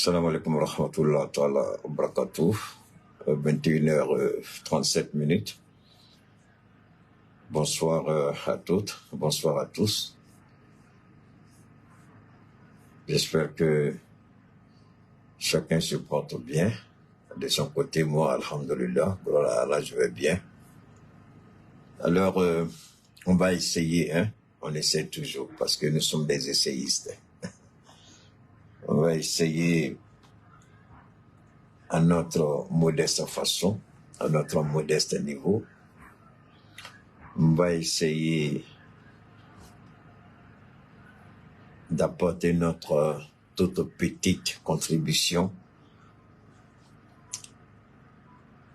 Salam alaikum wa rahmatullah ta'ala wa barakatuh. 21h37. Bonsoir à toutes, bonsoir à tous. J'espère que chacun se porte bien. De son côté, moi, alhamdulillah, voilà, je vais bien. Alors, on va essayer, on essaie toujours, parce que nous sommes des essayistes. On va essayer à notre modeste façon, à notre modeste niveau. On va essayer d'apporter notre toute petite contribution,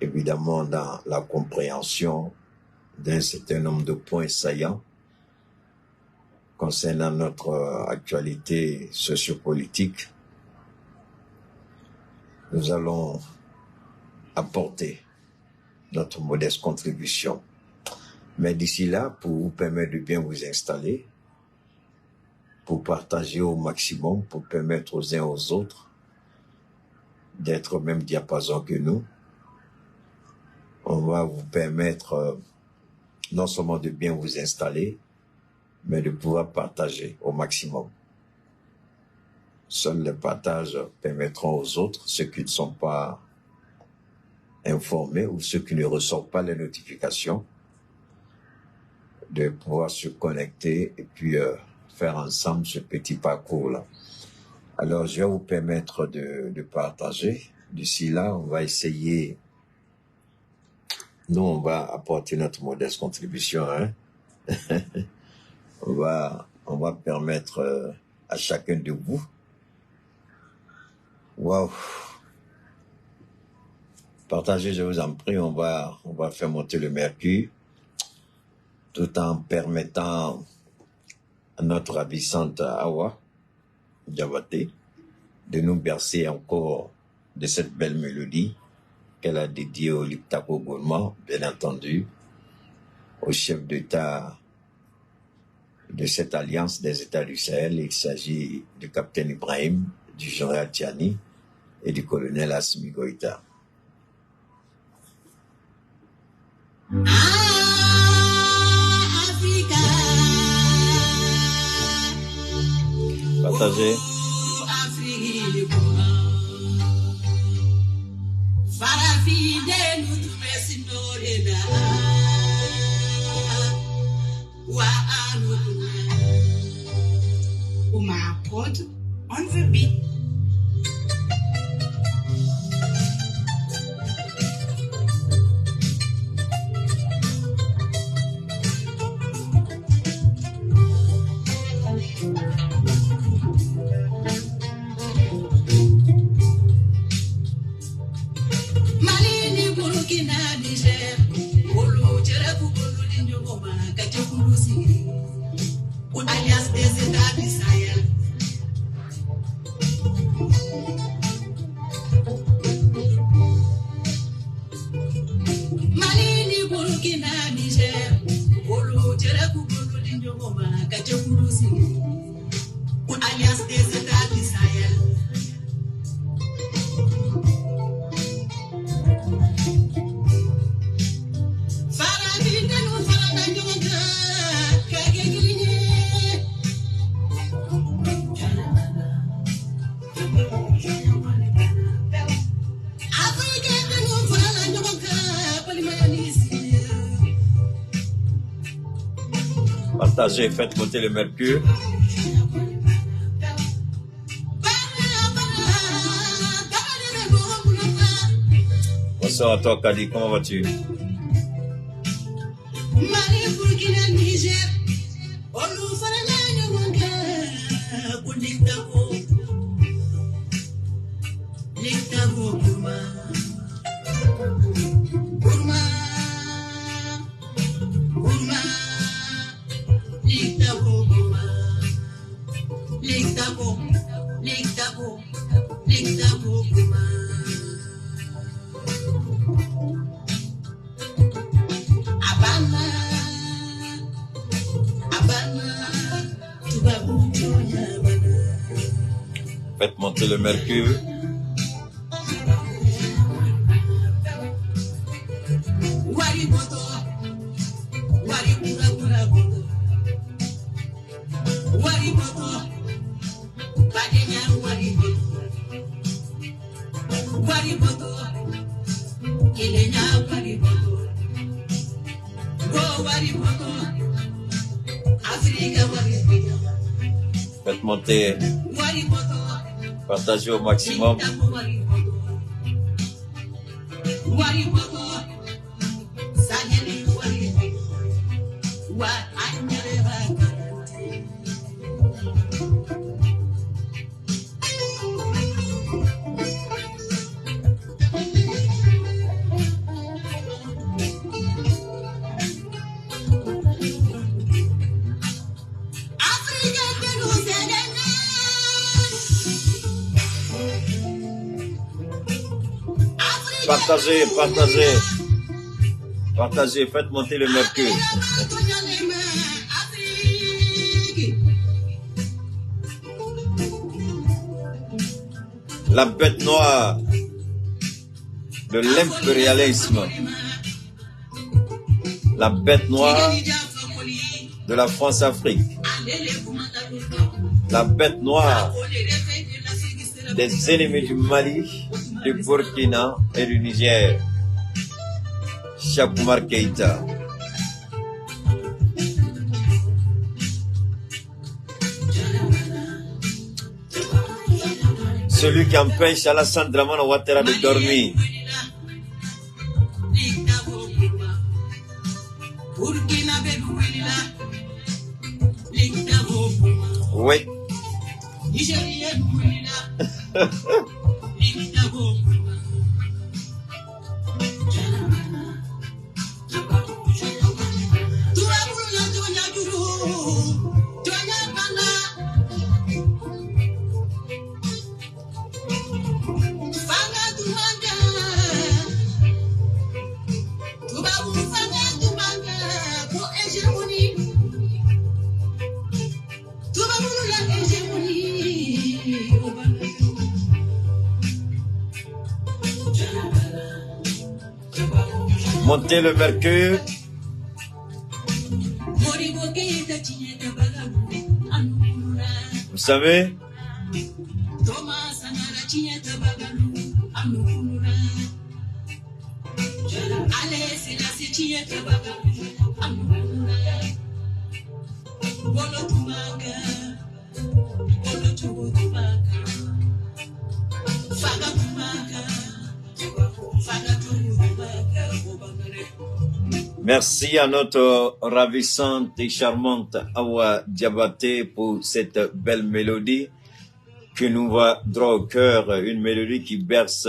évidemment dans la compréhension d'un certain nombre de points saillants concernant notre actualité sociopolitique. Nous allons apporter notre modeste contribution. Mais d'ici là, pour vous permettre de bien vous installer, pour partager au maximum, pour permettre aux uns aux autres d'être au même diapason que nous, on va vous permettre non seulement de bien vous installer, mais de pouvoir partager au maximum. Seuls les partages permettront aux autres, ceux qui ne sont pas informés ou ceux qui ne reçoivent pas les notifications, de pouvoir se connecter et puis faire ensemble ce petit parcours-là. Alors, je vais vous permettre de partager. D'ici là, on va essayer, nous, on va apporter notre modeste contribution, on va permettre à chacun de vous. Waouh! Partagez, je vous en prie, on va faire monter le mercure, tout en permettant à notre ravissante Awa Diabaté de nous bercer encore de cette belle mélodie qu'elle a dédiée au Liptako Gourmand, bien entendu, au chef d'État de cette alliance des États du Sahel. Il s'agit du capitaine Ibrahim, du général Tiani et du colonel Assimi Goïta. Partagez. On the beat. Malini Burkina Niger, Olo Jerabu Bolo Dinjoma, Kachakulusi, alias des États du Sahel. Malini Burkina Niger, Olo Jerabu Bolo Dinjoma, Kachakulusi, alias des États du Sahel. Partagez, faites monter le mercure. Bonsoir à toi, Kadi, comment vas-tu? Faites monter le mercure. Faites monter, partagez au maximum. Partagez, partagez, partagez, faites monter le mercure. La bête noire de l'impérialisme, la bête noire de la France-Afrique, la bête noire des ennemis du Mali, du Burkina et du Niger, Cheikh Oumar Keïta. Celui qui empêche Alassane Dramane Ouattara de dormir. Oui. Montez le mercure. Vous savez, merci à notre ravissante et charmante Awa Diabaté pour cette belle mélodie qui nous va droit au cœur, une mélodie qui berce,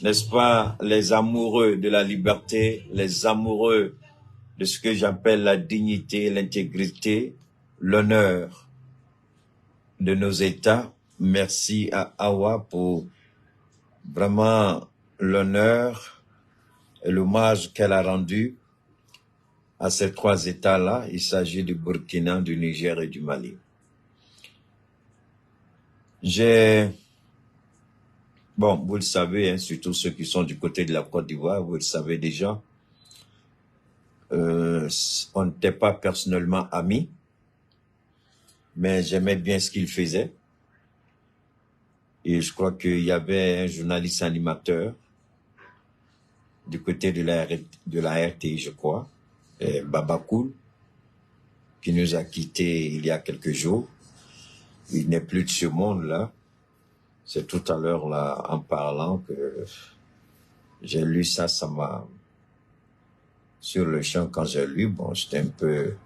n'est-ce pas, les amoureux de la liberté, les amoureux de ce que j'appelle la dignité, l'intégrité, l'honneur de nos États. Merci à Awa pour vraiment l'honneur et l'hommage qu'elle a rendu à ces trois États-là. Il s'agit du Burkina, du Niger et du Mali. Bon, vous le savez, hein, surtout ceux qui sont du côté de la Côte d'Ivoire, vous le savez déjà, on n'était pas personnellement amis, mais j'aimais bien ce qu'il faisait. Et je crois qu'il y avait un journaliste animateur du côté de la RTI, je crois, Baba Cool, qui nous a quittés il y a quelques jours. Il n'est plus de ce monde-là. C'est tout à l'heure, là, en parlant, que j'ai lu ça, ça m'a... Sur le champ, quand j'ai lu, bon, j'étais un peu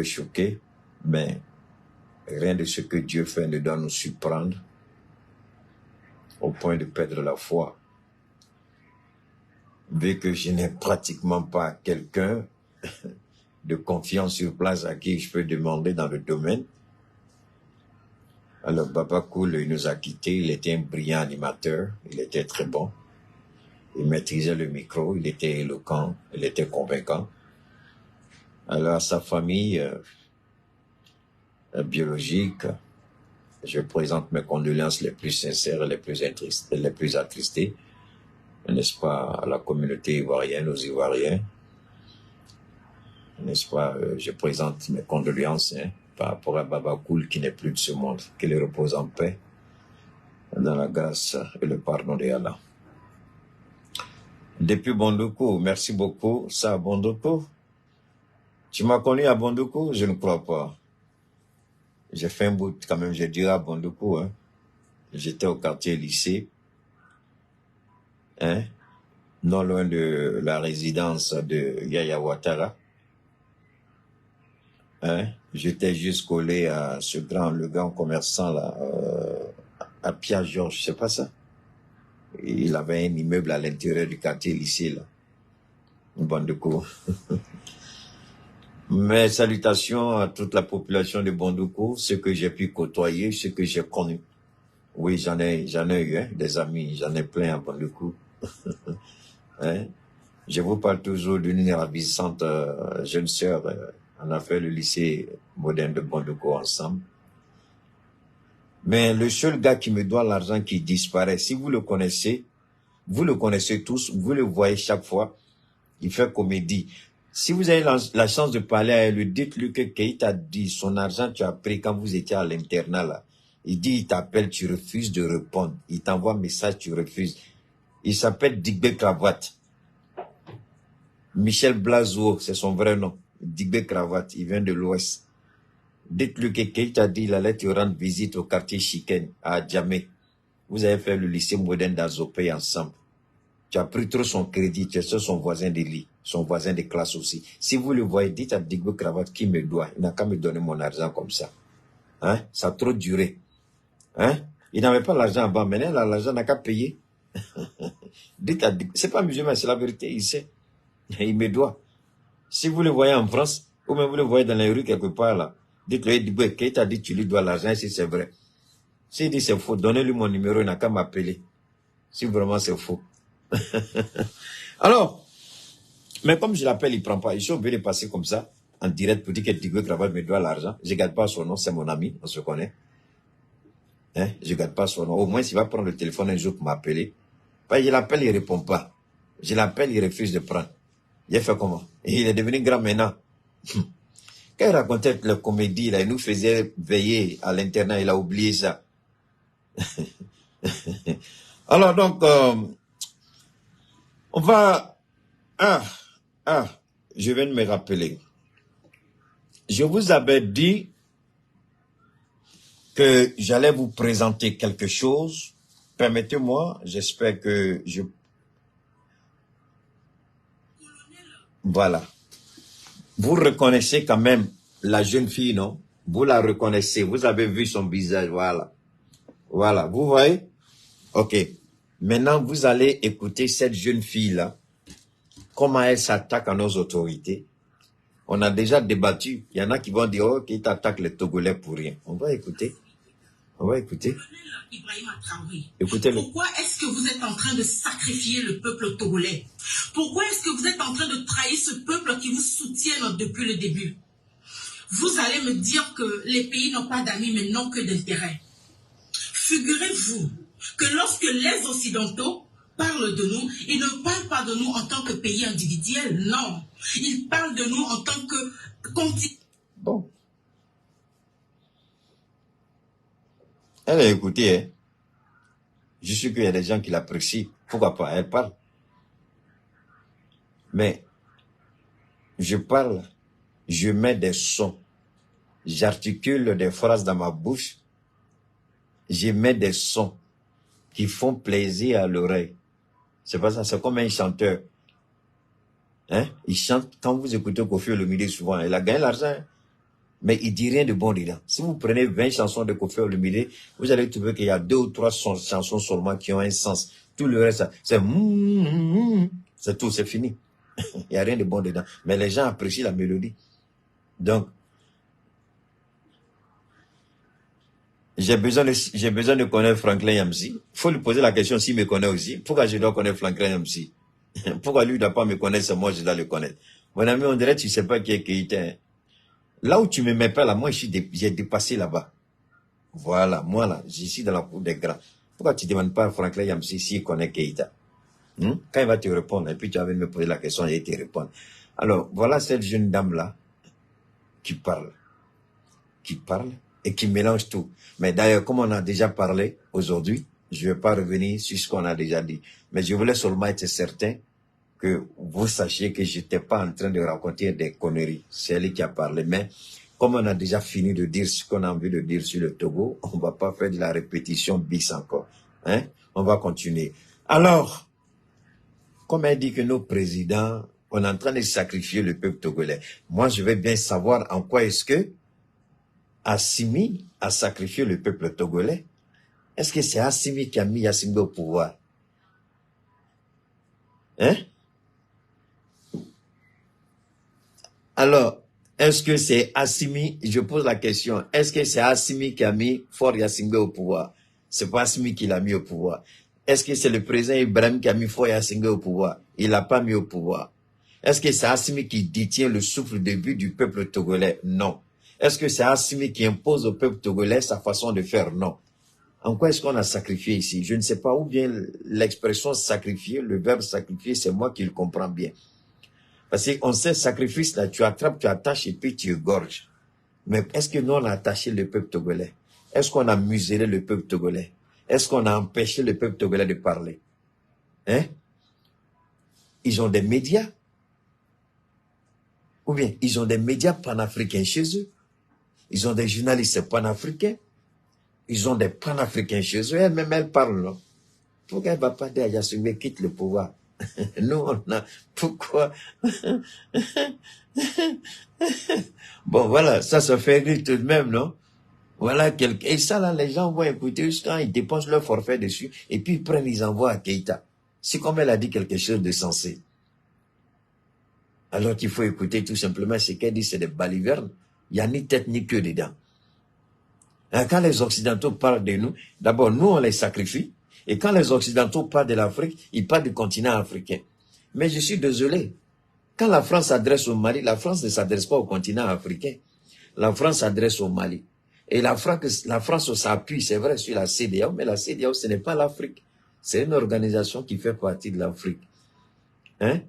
choqué, mais rien de ce que Dieu fait ne doit nous surprendre au point de perdre la foi. Vu que je n'ai pratiquement pas quelqu'un de confiance sur place à qui je peux demander dans le domaine. Alors, Baba Cool, il nous a quittés, il était un brillant animateur, il était très bon. Il maîtrisait le micro, il était éloquent, il était convaincant. Alors, sa famille biologique, Je présente mes condoléances les plus sincères et les plus attristées, n'est-ce pas, à la communauté ivoirienne, aux Ivoiriens. N'est-ce pas, je présente mes condoléances par rapport à Baba Cool qui n'est plus de ce monde. Qu'il repose en paix, dans la grâce et le pardon de Allah. Depuis Bondoukou, merci beaucoup. Ça, Bondoukou, tu m'as connu à Bondoukou? Je ne crois pas. J'ai fait un bout quand même, je dirais à Bondoukou. Hein. J'étais au quartier lycée, hein, non loin de la résidence de Yaya Ouattara. Hein. J'étais juste collé à le grand commerçant là, à Pierre Georges, c'est pas ça? Il avait un immeuble à l'intérieur du quartier lycée là. Bondoukou. Mes salutations à toute la population de Bondoukou, ceux que j'ai pu côtoyer, ceux que j'ai connus. Oui, j'en ai eu hein, des amis, j'en ai plein à Bondoukou. Hein? Je vous parle toujours d'une ravissante jeune sœur. On a fait le lycée moderne de Bondoukou ensemble. Mais le seul gars qui me doit l'argent qui disparaît, si vous le connaissez tous, vous le voyez chaque fois, il fait comédie. Si vous avez la chance de parler à lui, dites-lui que Keïta dit son argent tu as pris quand vous étiez à l'internat là. Il dit, il t'appelle, tu refuses de répondre. Il t'envoie un message, tu refuses. Il s'appelle Digbe Cravate. Michel Blazo, c'est son vrai nom. Digbe Cravate, il vient de l'Ouest. Dites-lui que Keïta dit, il allait te rendre visite au quartier Chiken, à Djamé. Vous avez fait le lycée moderne d'Azopé ensemble. Tu as pris trop son crédit, tu es son voisin de lit, son voisin de classe aussi. Si vous le voyez, dites à Digbe Cravate qui me doit. Il n'a qu'à me donner mon argent comme ça. Hein? Ça a trop duré. Hein? Il n'avait pas l'argent en bas, maintenant l'argent n'a qu'à payer. Dites à Digbe, c'est pas musulman, c'est la vérité, il sait. Il me doit. Si vous le voyez en France, ou même vous le voyez dans les rues quelque part là, dites-lui, Digbe, qui t'a dit tu lui dois l'argent si c'est vrai. S'il dit c'est faux, donnez-lui mon numéro, il n'a qu'à m'appeler. Si vraiment c'est faux. Alors, mais comme je l'appelle, il prend pas. Je suis obligé de passer comme ça, en direct, pour dire que Digbe Cravate me doit l'argent. Je ne garde pas son nom, c'est mon ami, on se connaît. Hein? Je ne garde pas son nom. Au moins, s'il va prendre le téléphone un jour pour m'appeler. Je l'appelle, il ne répond pas. Je l'appelle, il refuse de prendre. Il a fait comment? Et il est devenu grand maintenant. Quand il racontait la comédie, là, il nous faisait veiller à l'internat, il a oublié ça. Alors donc, on va... je viens de me rappeler. Je vous avais dit que j'allais vous présenter quelque chose. Permettez-moi, j'espère que je... Voilà. Vous reconnaissez quand même la jeune fille, non? Vous la reconnaissez, vous avez vu son visage, voilà. Voilà, vous voyez? Ok. Maintenant, vous allez écouter cette jeune fille-là, comment elle s'attaque à nos autorités. On a déjà débattu. Il y en a qui vont dire, oh, qui t'attaque les Togolais pour rien. On va écouter. On va écouter. Écoutez-le. Pourquoi est-ce que vous êtes en train de sacrifier le peuple togolais? Pourquoi est-ce que vous êtes en train de trahir ce peuple qui vous soutient depuis le début? Vous allez me dire que les pays n'ont pas d'amis, mais n'ont que d'intérêts. Figurez-vous que lorsque les Occidentaux parlent de nous, ils ne parlent pas de nous en tant que pays individuel, non. Ils parlent de nous en tant que continent. Bon. Elle a écouté, hein. Je suis qu'il y a des gens qui l'apprécient. Pourquoi pas? Elle parle. Mais, je parle, je mets des sons, j'articule des phrases dans ma bouche, je mets des sons qui font plaisir à l'oreille. C'est pas ça, c'est comme un chanteur. Hein? Il chante, quand vous écoutez Kofi Olomide souvent, il a gagné l'argent, mais il dit rien de bon dedans. Si vous prenez 20 chansons de Kofi Olomide, vous allez trouver qu'il y a 2 ou 3 chansons seulement qui ont un sens. Tout le reste, c'est tout, c'est fini. Il n'y a rien de bon dedans. Mais les gens apprécient la mélodie. Donc, j'ai besoin de connaître Franklin Yamsi. Il faut lui poser la question s'il me connaît aussi. Pourquoi je dois connaître Franklin Yamsi? Pourquoi lui ne doit pas me connaître, c'est moi je dois le connaître? Mon ami, on dirait que tu ne sais pas qui est Keïta. Là où tu ne me mets pas là, moi j'ai dépassé là-bas. Voilà, moi là, j'y dans la cour des grands. Pourquoi tu ne demandes pas à Franklin Yamsi s'il connaît Keïta? Quand il va te répondre, et puis tu vas venir me poser la question et il te répondre. Alors, voilà cette jeune dame-là qui parle et qui mélange tout. Mais d'ailleurs, comme on a déjà parlé aujourd'hui, je ne vais pas revenir sur ce qu'on a déjà dit. Mais je voulais seulement être certain que vous sachiez que je n'étais pas en train de raconter des conneries. C'est elle qui a parlé. Mais comme on a déjà fini de dire ce qu'on a envie de dire sur le Togo, on ne va pas faire de la répétition bis encore. Hein? On va continuer. Alors, comme elle dit que nos présidents, on est en train de sacrifier le peuple togolais. Moi, je veux bien savoir en quoi est-ce que Assimi a sacrifié le peuple togolais. Est-ce que c'est Assimi qui a mis Yassingbe au pouvoir? Hein? Alors, est-ce que c'est Assimi? Je pose la question. Est-ce que c'est Assimi qui a mis Faure Yassingbe au pouvoir? C'est pas Assimi qui l'a mis au pouvoir. Est-ce que c'est le président Ibrahim qui a mis Faure Yassingbe au pouvoir? Il l'a pas mis au pouvoir. Est-ce que c'est Assimi qui détient le souffle de vie du peuple togolais? Non. Est-ce que c'est Assimi qui impose au peuple togolais sa façon de faire? Non. En quoi est-ce qu'on a sacrifié ici? Je ne sais pas, ou bien l'expression sacrifier, le verbe sacrifier, c'est moi qui le comprends bien. Parce qu'on sait, sacrifice, là, tu attrapes, tu attaches et puis tu égorges. Mais est-ce que nous, on a attaché le peuple togolais? Est-ce qu'on a muselé le peuple togolais? Est-ce qu'on a empêché le peuple togolais de parler? Hein? Ils ont des médias. Ou bien, ils ont des médias panafricains chez eux. Ils ont des journalistes panafricains. Ils ont des panafricains chez eux. Elle-même, elle parle, non? Pourquoi elle ne va pas dire à Yassingbe quitte le pouvoir? Nous, on a... Pourquoi? Bon, voilà, ça fait rire tout de même, non? Voilà, et ça, là, les gens vont écouter quand ils dépensent leur forfait dessus, et puis ils prennent, ils envoient à Keïta. C'est comme elle a dit quelque chose de sensé. Alors qu'il faut écouter tout simplement ce qu'elle dit, c'est des balivernes. Il n'y a ni tête ni queue dedans. Et quand les Occidentaux parlent de nous, d'abord, nous, on les sacrifie. Et quand les Occidentaux parlent de l'Afrique, ils parlent du continent africain. Mais je suis désolé. Quand la France s'adresse au Mali, la France ne s'adresse pas au continent africain. La France s'adresse au Mali. Et la France s'appuie, c'est vrai, sur la CEDEAO, mais la CEDEAO, ce n'est pas l'Afrique. C'est une organisation qui fait partie de l'Afrique. Hein?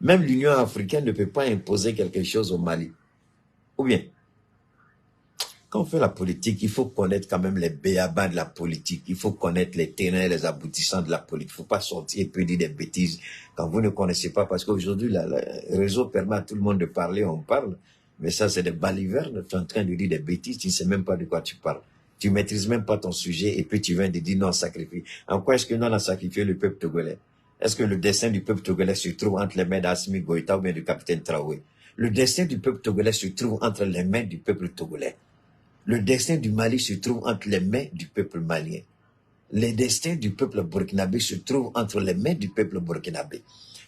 Même l'Union africaine ne peut pas imposer quelque chose au Mali. Ou bien, quand on fait la politique, il faut connaître quand même les béabas de la politique. Il faut connaître les tenants et les aboutissants de la politique. Il ne faut pas sortir et puis dire des bêtises quand vous ne connaissez pas. Parce qu'aujourd'hui, le réseau permet à tout le monde de parler, on parle. Mais ça, c'est des balivernes. Tu es en train de dire des bêtises, tu ne sais même pas de quoi tu parles. Tu ne maîtrises même pas ton sujet et puis tu viens de dire non, sacrifié. En quoi est-ce que nous, on a sacrifié le peuple togolais? Est-ce que le destin du peuple togolais se trouve entre les mains d'Assimi Goïta ou bien du capitaine Traoré? Le destin du peuple togolais se trouve entre les mains du peuple togolais. Le destin du Mali se trouve entre les mains du peuple malien. Le destin du peuple burkinabé se trouve entre les mains du peuple burkinabé.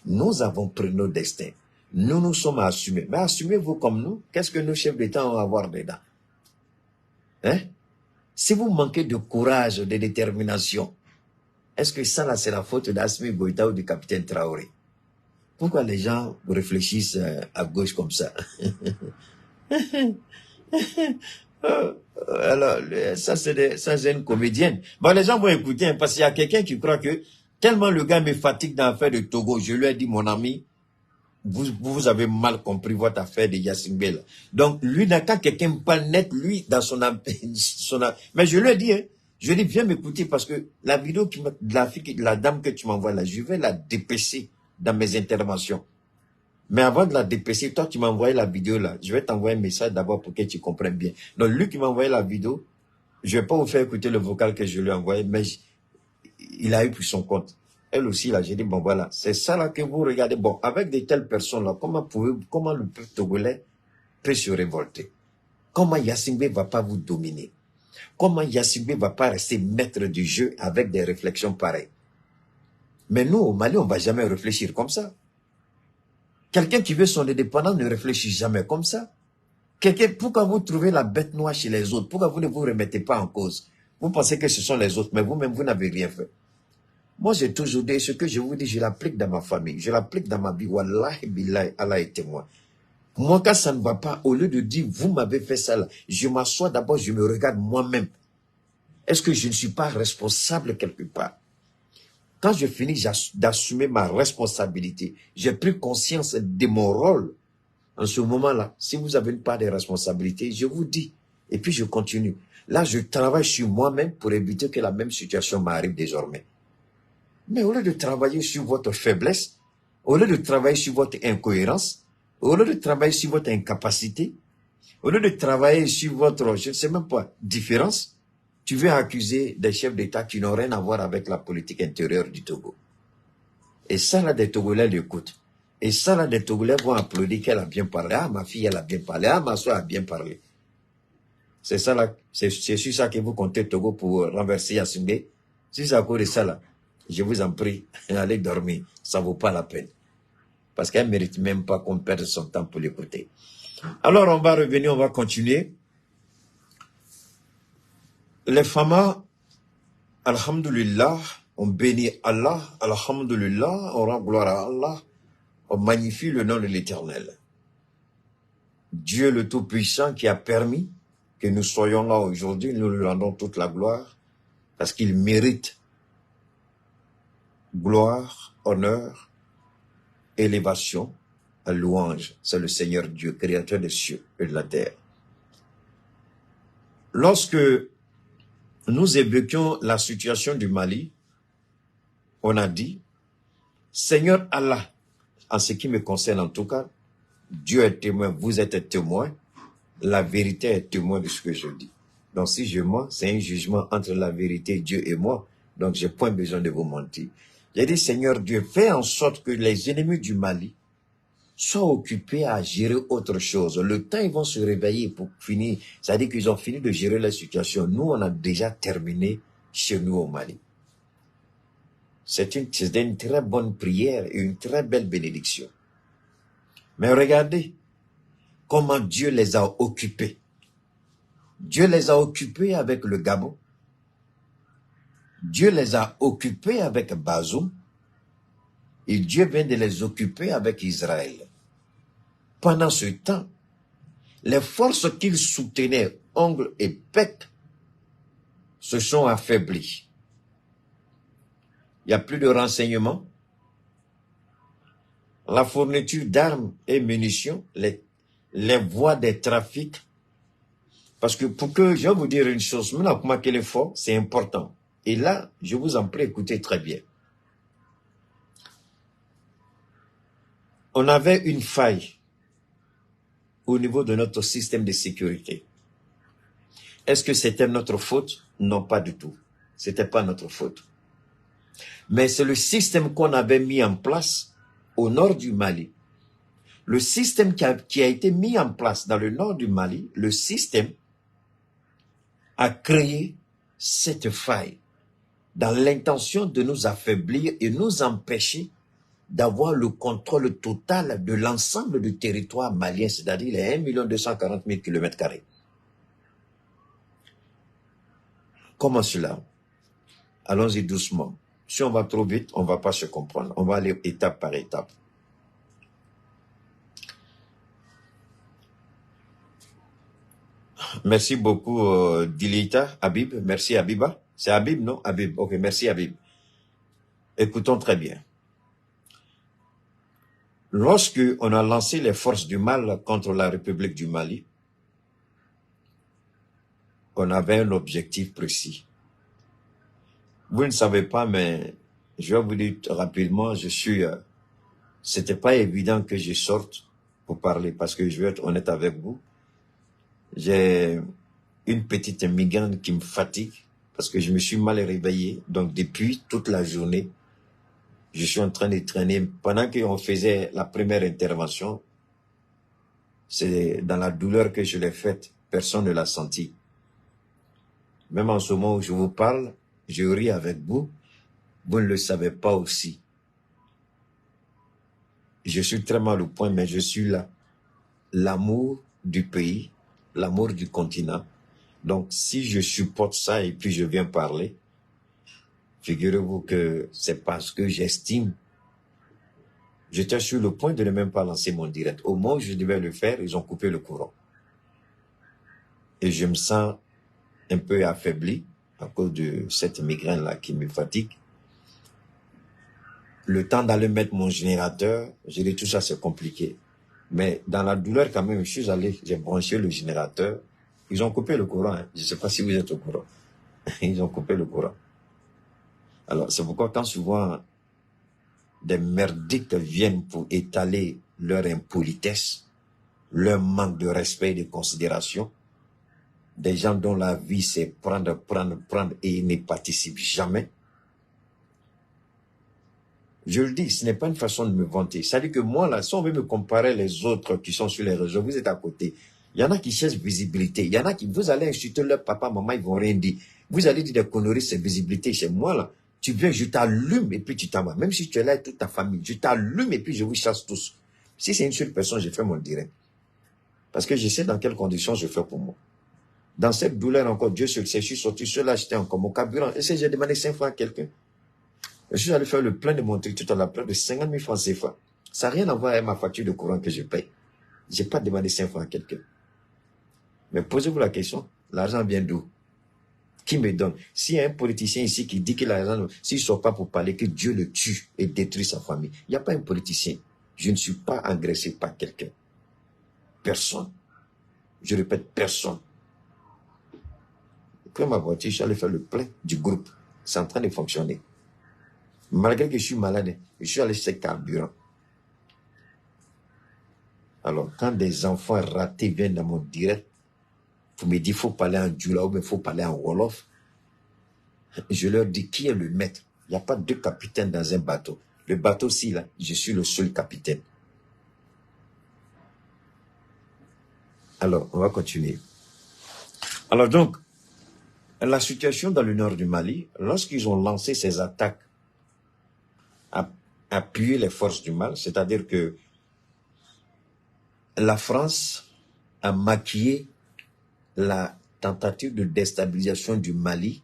Nous avons pris nos destins. Nous sommes à assumer. Mais assumez-vous comme nous. Qu'est-ce que nos chefs d'État ont à voir dedans? Hein? Si vous manquez de courage, de détermination, est-ce que ça, là, c'est la faute d'Assimi Goïta ou du capitaine Traoré? Pourquoi les gens réfléchissent à gauche comme ça? Alors, ça c'est une comédienne. Bon, les gens vont écouter, hein, parce qu'il y a quelqu'un qui croit que tellement le gars me fatigue dans l'affaire de Togo, je lui ai dit, mon ami, vous avez mal compris votre affaire de Yassingbe. Donc, lui, quand quelqu'un me parle net, lui, dans son mais je lui ai dit, hein, je lui ai dit, viens m'écouter, parce que la vidéo de la dame que tu m'envoies là, je vais la dépêcher dans mes interventions. Mais avant de la dépêcher, toi, tu m'as envoyé la vidéo là. Je vais t'envoyer un message d'abord pour que tu comprennes bien. Donc, lui qui m'a envoyé la vidéo, je ne vais pas vous faire écouter le vocal que je lui ai envoyé, mais il a eu pour son compte. Elle aussi, là, j'ai dit, bon, voilà, c'est ça là que vous regardez. Bon, avec de telles personnes là, comment le peuple togolais peut se révolter? Comment Yassingbe ne va pas vous dominer? Comment Yassingbe ne va pas rester maître du jeu avec des réflexions pareilles? Mais nous, au Mali, on ne va jamais réfléchir comme ça. Quelqu'un qui veut son indépendance ne réfléchit jamais comme ça. Pourquoi vous trouvez la bête noire chez les autres? Pourquoi vous ne vous remettez pas en cause? Vous pensez que ce sont les autres, mais vous-même, vous n'avez rien fait. Moi, j'ai toujours dit, ce que je vous dis, je l'applique dans ma famille, je l'applique dans ma vie. Wallahi billahi, Allah est témoin. Moi, quand ça ne va pas, au lieu de dire, vous m'avez fait ça là, je m'assois d'abord, je me regarde moi-même. Est-ce que je ne suis pas responsable quelque part? Quand je finis d'assumer ma responsabilité, j'ai pris conscience de mon rôle. En ce moment-là, si vous avez une part de responsabilité, je vous dis, et puis je continue. Là, je travaille sur moi-même pour éviter que la même situation m'arrive désormais. Mais au lieu de travailler sur votre faiblesse, au lieu de travailler sur votre incohérence, au lieu de travailler sur votre incapacité, au lieu de travailler sur votre, je ne sais même pas, différence, tu veux accuser des chefs d'État qui n'ont rien à voir avec la politique intérieure du Togo. Et ça, là, des Togolais l'écoutent. Et ça, là, des Togolais vont applaudir qu'elle a bien parlé. Ah, ma fille, elle a bien parlé. Ah, ma soeur a bien parlé. C'est ça, là, c'est sur ça que vous comptez Togo pour renverser Yassumbe. Si c'est à cause de ça, là, je vous en prie, allez dormir. Ça ne vaut pas la peine. Parce qu'elle ne mérite même pas qu'on perde son temps pour l'écouter. Alors, on va revenir, on va continuer. Les femmes, alhamdulillah, on bénit Allah, alhamdulillah, on rend gloire à Allah, on magnifie le nom de l'Éternel. Dieu le Tout-Puissant qui a permis que nous soyons là aujourd'hui, nous lui rendons toute la gloire, parce qu'il mérite gloire, honneur, élévation, louange. C'est le Seigneur Dieu, créateur des cieux et de la terre. Lorsque nous évoquions la situation du Mali, on a dit, Seigneur Allah, en ce qui me concerne en tout cas, Dieu est témoin, vous êtes témoin, la vérité est témoin de ce que je dis. Donc si je mens, c'est un jugement entre la vérité, Dieu et moi, donc j'ai point besoin de vous mentir. J'ai dit, Seigneur Dieu, fais en sorte que les ennemis du Mali soient occupés à gérer autre chose. Le temps, ils vont se réveiller pour finir. C'est-à-dire qu'ils ont fini de gérer la situation. Nous, on a déjà terminé chez nous au Mali. C'était une très bonne prière et une très belle bénédiction. Mais regardez comment Dieu les a occupés. Dieu les a occupés avec le Gabon. Dieu les a occupés avec Bazoum. Et Dieu vient de les occuper avec Israël. Pendant ce temps, les forces qu'ils soutenaient, ongles et pecs, se sont affaiblies. Il n'y a plus de renseignements. La fourniture d'armes et munitions, les voies des trafics. Parce que pour que, je vais vous dire une chose, maintenant comment qu'elle est forte, c'est important. Et là, je vous en prie, écoutez très bien. On avait une faille au niveau de notre système de sécurité. Est-ce que c'était notre faute? Non, pas du tout. C'était pas notre faute. Mais c'est le système qu'on avait mis en place au nord du Mali. Le système qui a été mis en place dans le nord du Mali, le système a créé cette faille dans l'intention de nous affaiblir et nous empêcher d'avoir le contrôle total de l'ensemble du territoire malien, c'est-à-dire les 1 240 000 km². Comment cela? Allons-y doucement. Si on va trop vite, on ne va pas se comprendre. On va aller étape par étape. Merci beaucoup, Dilita, Habib. Merci, Habiba. C'est Habib, non? Habib. Ok, merci, Habib. Écoutons très bien. Lorsque on a lancé les forces du mal contre la République du Mali, on avait un objectif précis. Vous ne savez pas, mais je vais vous dire rapidement, c'était pas évident que je sorte pour parler, parce que je vais être honnête avec vous. J'ai une petite migraine qui me fatigue, parce que je me suis mal réveillé. Donc depuis toute la journée, je suis en train de traîner. Pendant qu'on faisait la première intervention, c'est dans la douleur que je l'ai faite. Personne ne l'a senti. Même en ce moment où je vous parle, je ris avec vous. Vous ne le savez pas aussi. Je suis très mal au point, mais je suis là. L'amour du pays, l'amour du continent. Donc, si je supporte ça et puis je viens parler, figurez-vous que c'est parce que j'estime. J'étais sur le point de ne même pas lancer mon direct. Au moment où je devais le faire, ils ont coupé le courant. Et je me sens un peu affaibli. à cause de cette migraine-là qui me fatigue. Le temps d'aller mettre mon générateur, j'ai dit tout ça c'est compliqué. Mais dans la douleur quand même, je suis allé, j'ai branché le générateur. Ils ont coupé le courant. Hein. Je ne sais pas si vous êtes au courant. Ils ont coupé le courant. Alors c'est pourquoi quand souvent des merdiques viennent pour étaler leur impolitesse, leur manque de respect et de considération, des gens dont la vie c'est prendre et ils ne participent jamais. Je le dis, ce n'est pas une façon de me vanter. C'est-à-dire que moi, là, si on veut me comparer les autres qui sont sur les réseaux, vous êtes à côté. Il y en a qui cherchent visibilité. Il y en a qui, vous allez insulter leur papa, maman, ils vont rien dire. Vous allez dire des conneries, c'est visibilité. Chez moi, là, tu viens, je t'allume et puis tu t'en vas. Même si tu es là avec toute ta famille, je t'allume et puis je vous chasse tous. Si c'est une seule personne, je fais mon direct. Parce que je sais dans quelles conditions je fais pour moi. Dans cette douleur encore, Dieu seul sait, je suis sorti seul acheter encore mon carburant. Et si j'ai demandé 5 francs à quelqu'un, je suis allé faire le plein de mon truc tout à l'heure, plein de 50 000 francs CFA. Ça n'a rien à voir avec ma facture de courant que je paye. Je n'ai pas demandé 5 francs à quelqu'un. Mais posez-vous la question, l'argent vient d'où? Qui me donne? S'il y a un politicien ici qui dit que l'argent, s'il ne sort pas pour parler, que Dieu le tue et détruit sa famille, il n'y a pas un politicien. Je ne suis pas engraissé par quelqu'un. Personne. Je répète, personne. Après ma voiture, je suis allé faire le plein du groupe. C'est en train de fonctionner. Malgré que je suis malade, je suis allé chez carburant. Alors, quand des enfants ratés viennent dans mon direct pour me dire qu'il faut parler en djoula ou il faut parler en wolof, je leur dis qui est le maître. Il n'y a pas deux capitaines dans un bateau. Le bateau-ci, là, je suis le seul capitaine. Alors, on va continuer. Alors donc, la situation dans le nord du Mali, lorsqu'ils ont lancé ces attaques à appuyer les forces du mal, c'est-à-dire que la France a maquillé la tentative de déstabilisation du Mali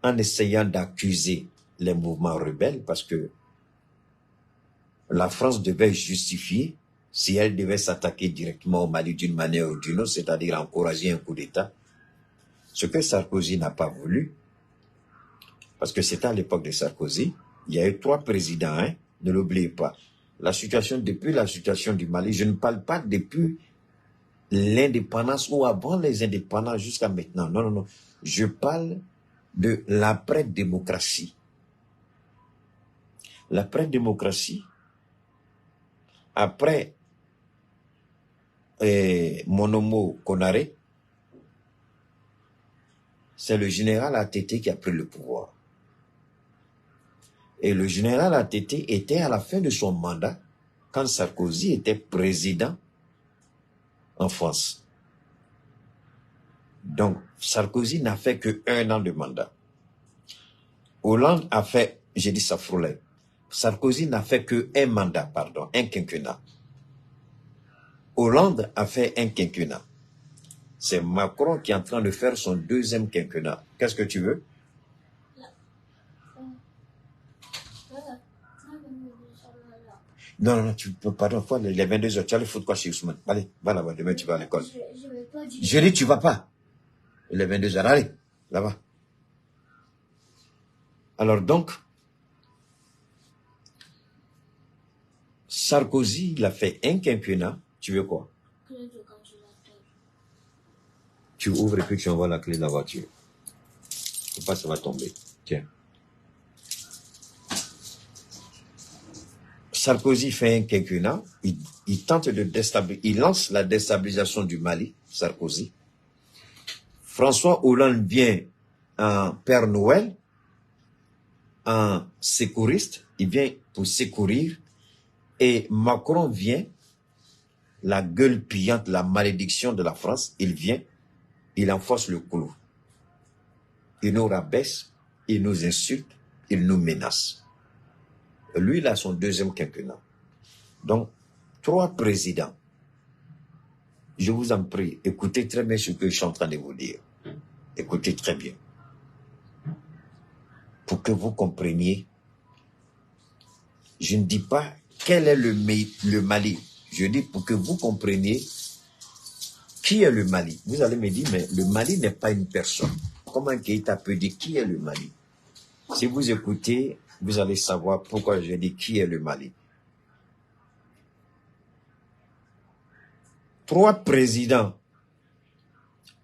en essayant d'accuser les mouvements rebelles parce que la France devait justifier si elle devait s'attaquer directement au Mali d'une manière ou d'une autre, c'est-à-dire encourager un coup d'État. Ce que Sarkozy n'a pas voulu, parce que c'était à l'époque de Sarkozy, il y a eu 3 présidents, hein, ne l'oubliez pas. Depuis la situation du Mali, je ne parle pas depuis l'indépendance ou avant les indépendances jusqu'à maintenant. Non, non, non. Je parle de l'après-démocratie. L'après-démocratie, après Monomo Konaré, c'est le général ATT qui a pris le pouvoir. Et le général ATT était à la fin de son mandat quand Sarkozy était président en France. Donc, Sarkozy n'a fait que 1 an de mandat. Hollande a fait, j'ai dit ça frôlait. Sarkozy n'a fait que un quinquennat. Hollande a fait un quinquennat. C'est Macron qui est en train de faire son 2e quinquennat. Qu'est-ce que tu veux? Non, non, tu peux, pardon, il est 22h, tu vas aller foutre quoi chez Ousmane? Allez, va là-bas, demain tu vas à l'école. Je dis, tu vas pas. Il est 22h, allez, là-bas. Alors donc, Sarkozy, il a fait un quinquennat, tu veux quoi? Tu ouvres et puis tu envoies la clé de la voiture. Faut pas, ça va tomber. Tiens. Sarkozy fait un quinquennat, il tente de déstabiliser, il lance la déstabilisation du Mali, Sarkozy. François Hollande vient en Père Noël, en secouriste, il vient pour secourir, et Macron vient, la gueule pliante, la malédiction de la France, il vient, il enfonce le clou. Il nous rabaisse, il nous insulte, il nous menace. Lui, il a son 2e quinquennat. Donc, 3 présidents. Je vous en prie, écoutez très bien ce que je suis en train de vous dire. Écoutez très bien. Pour que vous compreniez, je ne dis pas quel est le Mali. Je dis pour que vous compreniez Qui est le Mali? Vous allez me dire, mais le Mali n'est pas une personne. Comment Keïta peut dire qui est le Mali? Si vous écoutez, vous allez savoir pourquoi je dis qui est le Mali. 3 présidents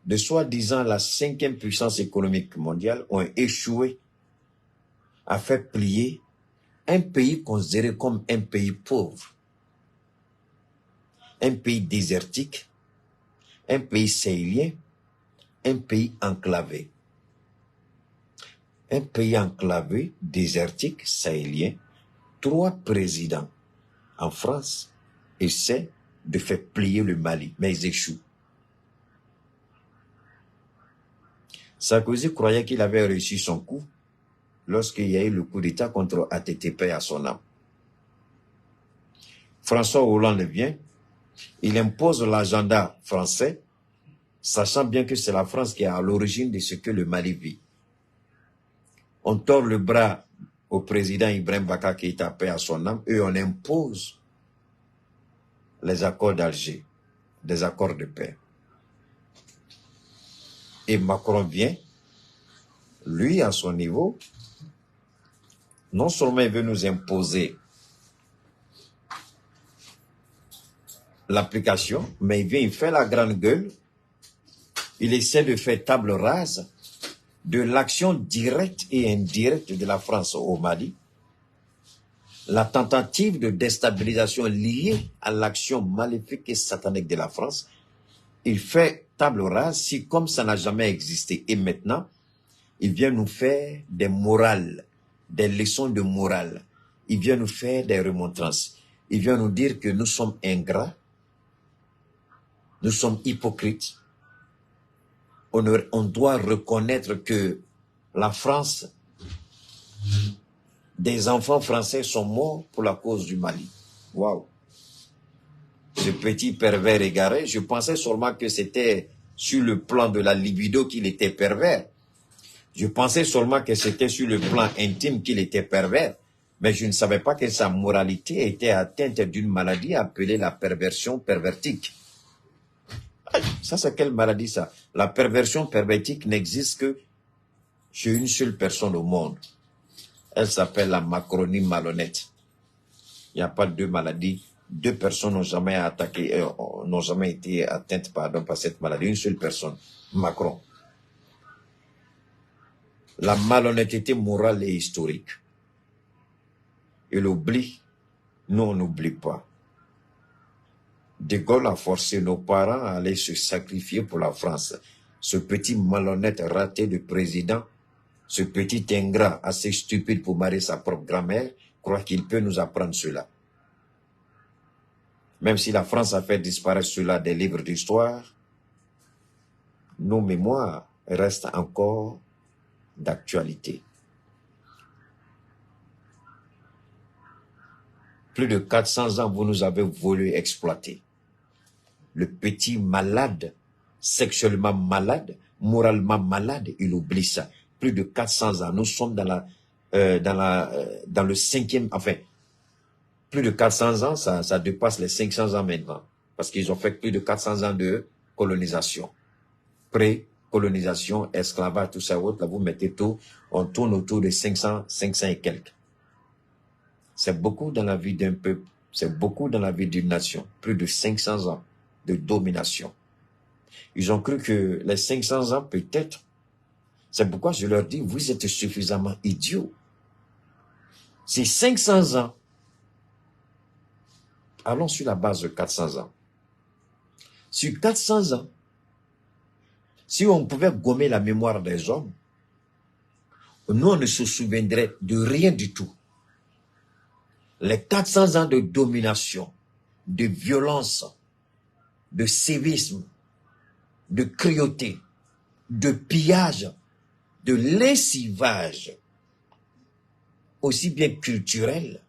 de soi-disant la 5e puissance économique mondiale ont échoué à faire plier un pays considéré comme un pays pauvre, un pays désertique, un pays sahélien, un pays enclavé. Un pays enclavé, désertique, sahélien, 3 présidents en France essaient de faire plier le Mali, mais ils échouent. Sarkozy croyait qu'il avait réussi son coup lorsqu'il y a eu le coup d'État contre ATTP à son âme. François Hollande vient, il impose l'agenda français, sachant bien que c'est la France qui est à l'origine de ce que le Mali vit. On tord le bras au président Ibrahim Boubacar Keïta, paix à son âme, et on impose les accords d'Alger, des accords de paix. Et Macron vient, lui, à son niveau, non seulement il veut nous imposer l'application, mais il fait la grande gueule, il essaie de faire table rase de l'action directe et indirecte de la France au Mali, la tentative de déstabilisation liée à l'action maléfique et satanique de la France. Il fait table rase si comme ça n'a jamais existé. Et maintenant, il vient nous faire des morales, des leçons de morale. Il vient nous faire des remontrances. Il vient nous dire que nous sommes ingrats, nous sommes hypocrites. On doit reconnaître que la France, des enfants français sont morts pour la cause du Mali. Waouh! Ce petit pervers égaré, je pensais seulement que c'était sur le plan de la libido qu'il était pervers. Je pensais seulement que c'était sur le plan intime qu'il était pervers. Mais je ne savais pas que sa moralité était atteinte d'une maladie appelée la perversion pervertique. Ça, c'est quelle maladie, ça? La perversion pervertique n'existe que chez une seule personne au monde. Elle s'appelle la Macronie malhonnête. Il n'y a pas 2 maladies. 2 personnes n'ont jamais été atteintes par cette maladie. Une seule personne, Macron. La malhonnêteté morale et historique. Et l'oubli, nous on n'oublie pas. De Gaulle a forcé nos parents à aller se sacrifier pour la France. Ce petit malhonnête raté de président, ce petit ingrat assez stupide pour marier sa propre grand-mère, croit qu'il peut nous apprendre cela. Même si la France a fait disparaître cela des livres d'histoire, nos mémoires restent encore d'actualité. Plus de 400 ans, vous nous avez voulu exploiter. Le petit malade, sexuellement malade, moralement malade, il oublie ça. Plus de 400 ans, nous sommes dans le 5e, enfin, plus de 400 ans, ça dépasse les 500 ans maintenant. Parce qu'ils ont fait plus de 400 ans de colonisation. Pré-colonisation, esclavage, tout ça, là, vous mettez tout, on tourne autour de 500 et quelques. C'est beaucoup dans la vie d'un peuple, c'est beaucoup dans la vie d'une nation. Plus de 500 ans de domination. Ils ont cru que les 500 ans, peut-être, c'est pourquoi je leur dis, vous êtes suffisamment idiots. C'est 500 ans. Allons sur la base de 400 ans. Sur 400 ans, si on pouvait gommer la mémoire des hommes, nous, on ne se souviendrait de rien du tout. Les 400 ans de domination, de violence, de sévisme, de cruauté, de pillage, de lessivage, aussi bien culturel,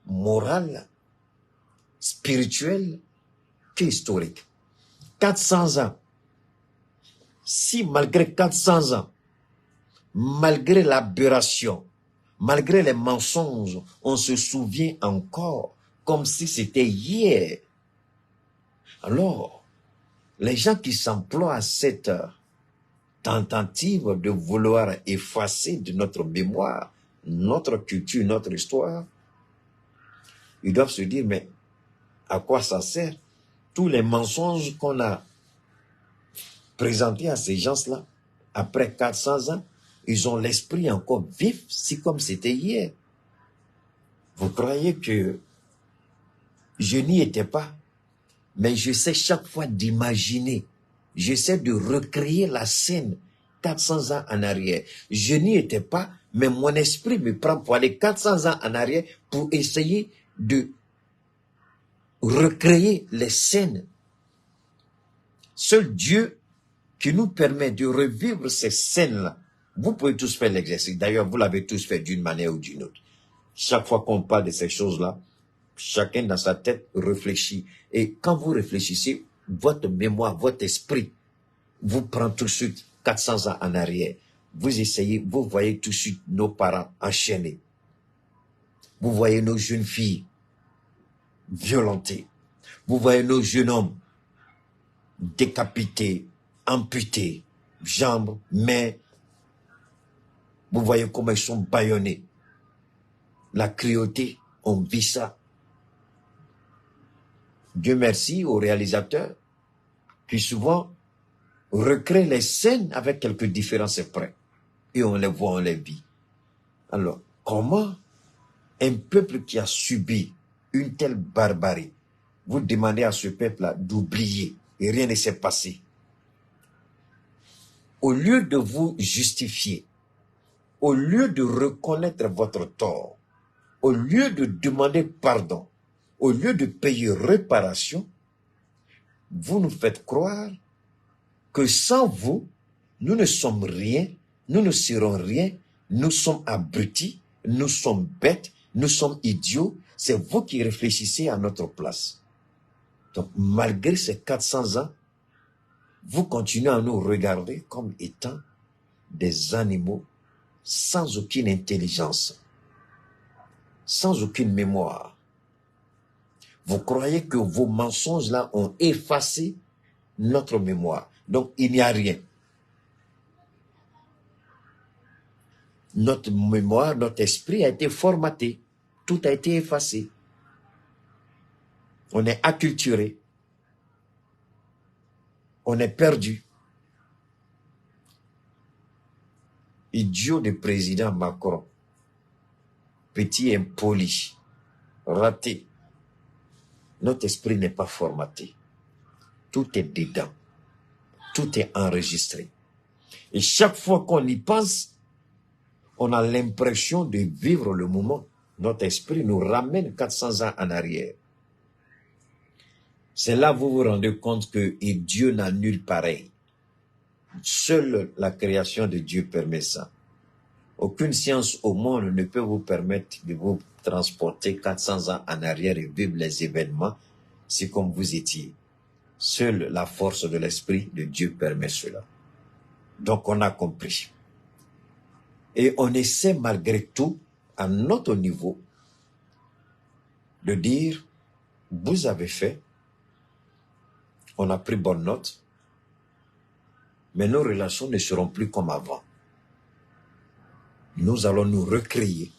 moral, spirituel qu'historique. 400 ans. Si malgré 400 ans, malgré l'aberration, malgré les mensonges, on se souvient encore comme si c'était hier, alors les gens qui s'emploient à cette tentative de vouloir effacer de notre mémoire, notre culture, notre histoire, ils doivent se dire, mais à quoi ça sert? Tous les mensonges qu'on a présentés à ces gens-là, après 400 ans, ils ont l'esprit encore vif, c'est comme c'était hier. Vous croyez que je n'y étais pas, mais j'essaie chaque fois d'imaginer, j'essaie de recréer la scène 400 ans en arrière. Je n'y étais pas, mais mon esprit me prend pour aller 400 ans en arrière pour essayer de recréer les scènes. Seul Dieu qui nous permet de revivre ces scènes-là. Vous pouvez tous faire l'exercice. D'ailleurs, vous l'avez tous fait d'une manière ou d'une autre. Chaque fois qu'on parle de ces choses-là, chacun dans sa tête réfléchit. Et quand vous réfléchissez, votre mémoire, votre esprit vous prend tout de suite 400 ans en arrière. Vous essayez, vous voyez tout de suite nos parents enchaînés. Vous voyez nos jeunes filles violentées. Vous voyez nos jeunes hommes décapités, amputés, jambes, mains. Vous voyez comment ils sont bâillonnés. La cruauté, on vit ça. Dieu merci aux réalisateurs qui souvent recréent les scènes avec quelques différences près. Et on les voit, on les vit. Alors, comment un peuple qui a subi une telle barbarie, vous demandez à ce peuple-là d'oublier et rien ne s'est passé? Au lieu de vous justifier, au lieu de reconnaître votre tort, au lieu de demander pardon, au lieu de payer réparation, vous nous faites croire que sans vous, nous ne sommes rien, nous ne serons rien, nous sommes abrutis, nous sommes bêtes, nous sommes idiots. C'est vous qui réfléchissez à notre place. Donc, malgré ces 400 ans, vous continuez à nous regarder comme étant des animaux sans aucune intelligence, sans aucune mémoire. Vous croyez que vos mensonges-là ont effacé notre mémoire. Donc, il n'y a rien. Notre mémoire, notre esprit a été formaté. Tout a été effacé. On est acculturé. On est perdu. Idiot de président Macron. Petit impoli. Raté. Notre esprit n'est pas formaté. Tout est dedans. Tout est enregistré. Et chaque fois qu'on y pense, on a l'impression de vivre le moment. Notre esprit nous ramène 400 ans en arrière. C'est là que vous vous rendez compte que Dieu n'a nul pareil. Seule la création de Dieu permet ça. Aucune science au monde ne peut vous permettre de vous transporter 400 ans en arrière et vivre les événements. C'est comme vous étiez. Seule la force de l'esprit de Dieu permet cela. Donc on a compris. Et on essaie malgré tout, à notre niveau, de dire, vous avez fait, on a pris bonne note, mais nos relations ne seront plus comme avant. Nous allons nous recréer.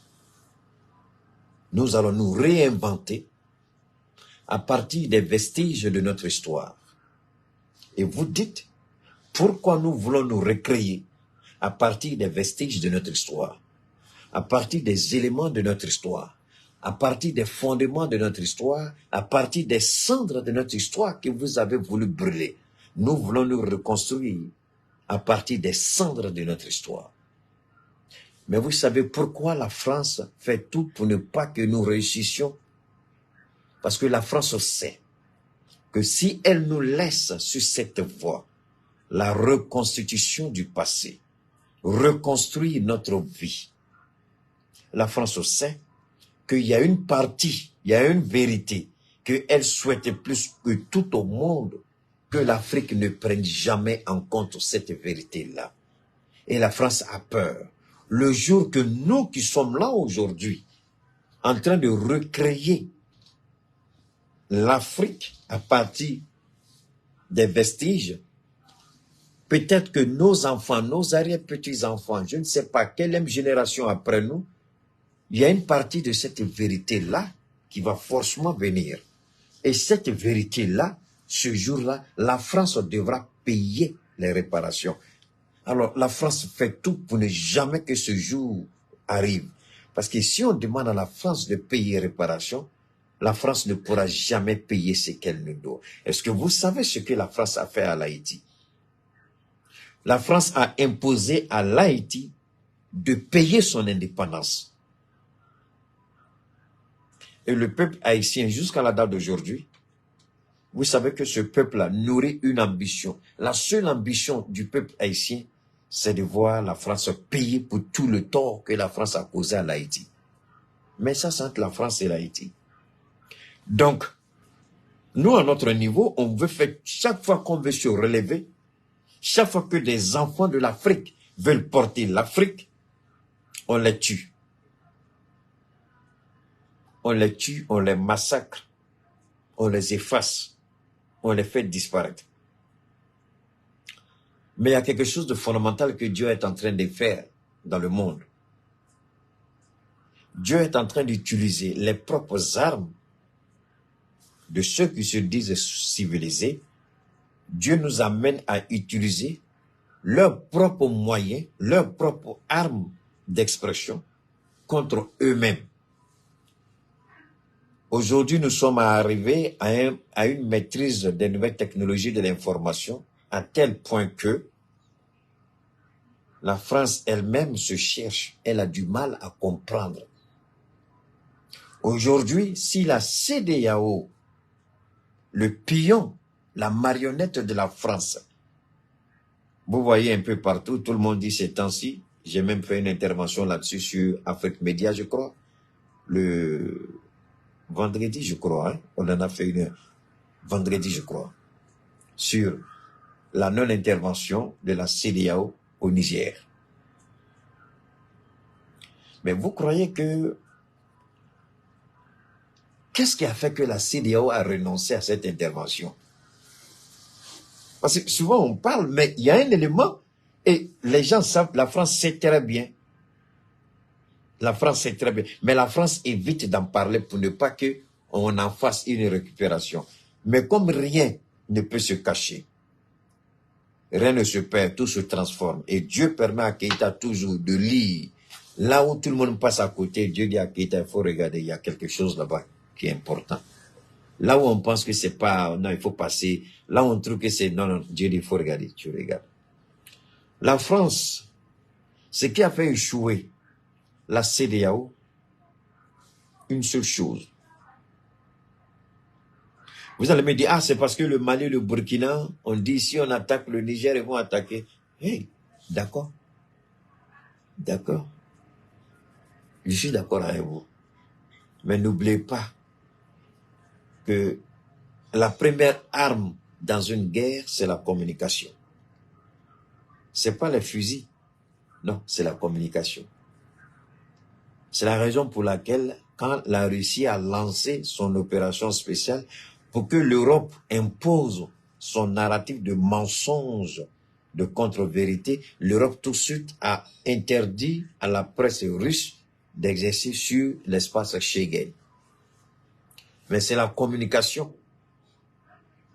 Nous allons nous réinventer à partir des vestiges de notre histoire. Et vous dites, pourquoi nous voulons nous recréer à partir des vestiges de notre histoire, à partir des éléments de notre histoire, à partir des fondements de notre histoire, à partir des cendres de notre histoire que vous avez voulu brûler. Nous voulons nous reconstruire à partir des cendres de notre histoire. Mais vous savez pourquoi la France fait tout pour ne pas que nous réussissions? Parce que la France sait que si elle nous laisse sur cette voie, la reconstitution du passé, reconstruire notre vie, la France sait qu'il y a une partie, il y a une vérité qu'elle souhaite plus que tout au monde que l'Afrique ne prenne jamais en compte cette vérité-là. Et la France a peur. Le jour que nous qui sommes là aujourd'hui, en train de recréer l'Afrique à partir des vestiges. Peut-être que nos enfants, nos arrière-petits-enfants, je ne sais pas quelle génération après nous, il y a une partie de cette vérité-là qui va forcément venir. Et cette vérité-là, ce jour-là, la France devra payer les réparations. Alors, la France fait tout pour ne jamais que ce jour arrive. Parce que si on demande à la France de payer réparation, la France ne pourra jamais payer ce qu'elle nous doit. Est-ce que vous savez ce que la France a fait à l'Haïti? La France a imposé à l'Haïti de payer son indépendance. Et le peuple haïtien, jusqu'à la date d'aujourd'hui, vous savez que ce peuple-là nourrit une ambition. La seule ambition du peuple haïtien, c'est de voir la France payer pour tout le tort que la France a causé à l'Haïti. Mais ça, c'est entre la France et l'Haïti. Donc, nous, à notre niveau, on veut faire, chaque fois qu'on veut se relever, chaque fois que des enfants de l'Afrique veulent porter l'Afrique, on les tue. On les tue, on les massacre, on les efface, on les fait disparaître. Mais il y a quelque chose de fondamental que Dieu est en train de faire dans le monde. Dieu est en train d'utiliser les propres armes de ceux qui se disent civilisés. Dieu nous amène à utiliser leurs propres moyens, leurs propres armes d'expression contre eux-mêmes. Aujourd'hui, nous sommes arrivés à une maîtrise des nouvelles technologies de l'information à tel point que la France elle-même se cherche, elle a du mal à comprendre. Aujourd'hui, si la CEDEAO, le pion, la marionnette de la France, vous voyez un peu partout, tout le monde dit ces temps-ci, j'ai même fait une intervention là-dessus sur Afrique Média, je crois, le vendredi, je crois, hein? On en a fait une vendredi, je crois, sur la non-intervention de la CEDEAO au Niger. Mais vous croyez que... Qu'est-ce qui a fait que la CEDEAO a renoncé à cette intervention? Parce que souvent on parle, mais il y a un élément, et les gens savent, la France sait très bien. La France sait très bien. Mais la France évite d'en parler pour ne pas qu'on en fasse une récupération. Mais comme rien ne peut se cacher, rien ne se perd, tout se transforme. Et Dieu permet à Keïta toujours de lire. Là où tout le monde passe à côté, Dieu dit à Keïta, il faut regarder, il y a quelque chose là-bas qui est important. Là où on pense que c'est pas, non, il faut passer. Là où on trouve que c'est, non, non, Dieu dit, il faut regarder, tu regardes. La France, ce qui a fait échouer la CEDEAO, une seule chose. Vous allez me dire, ah, c'est parce que le Mali, le Burkina, on dit, si on attaque le Niger, ils vont attaquer. Hey, d'accord. D'accord. Je suis d'accord avec vous. Mais n'oubliez pas que la première arme dans une guerre, c'est la communication. C'est pas les fusils. Non, c'est la communication. C'est la raison pour laquelle, quand la Russie a lancé son opération spéciale, pour que l'Europe impose son narratif de mensonge, de contre-vérité, l'Europe tout de suite a interdit à la presse russe d'exercer sur l'espace Schengen. Mais c'est la communication.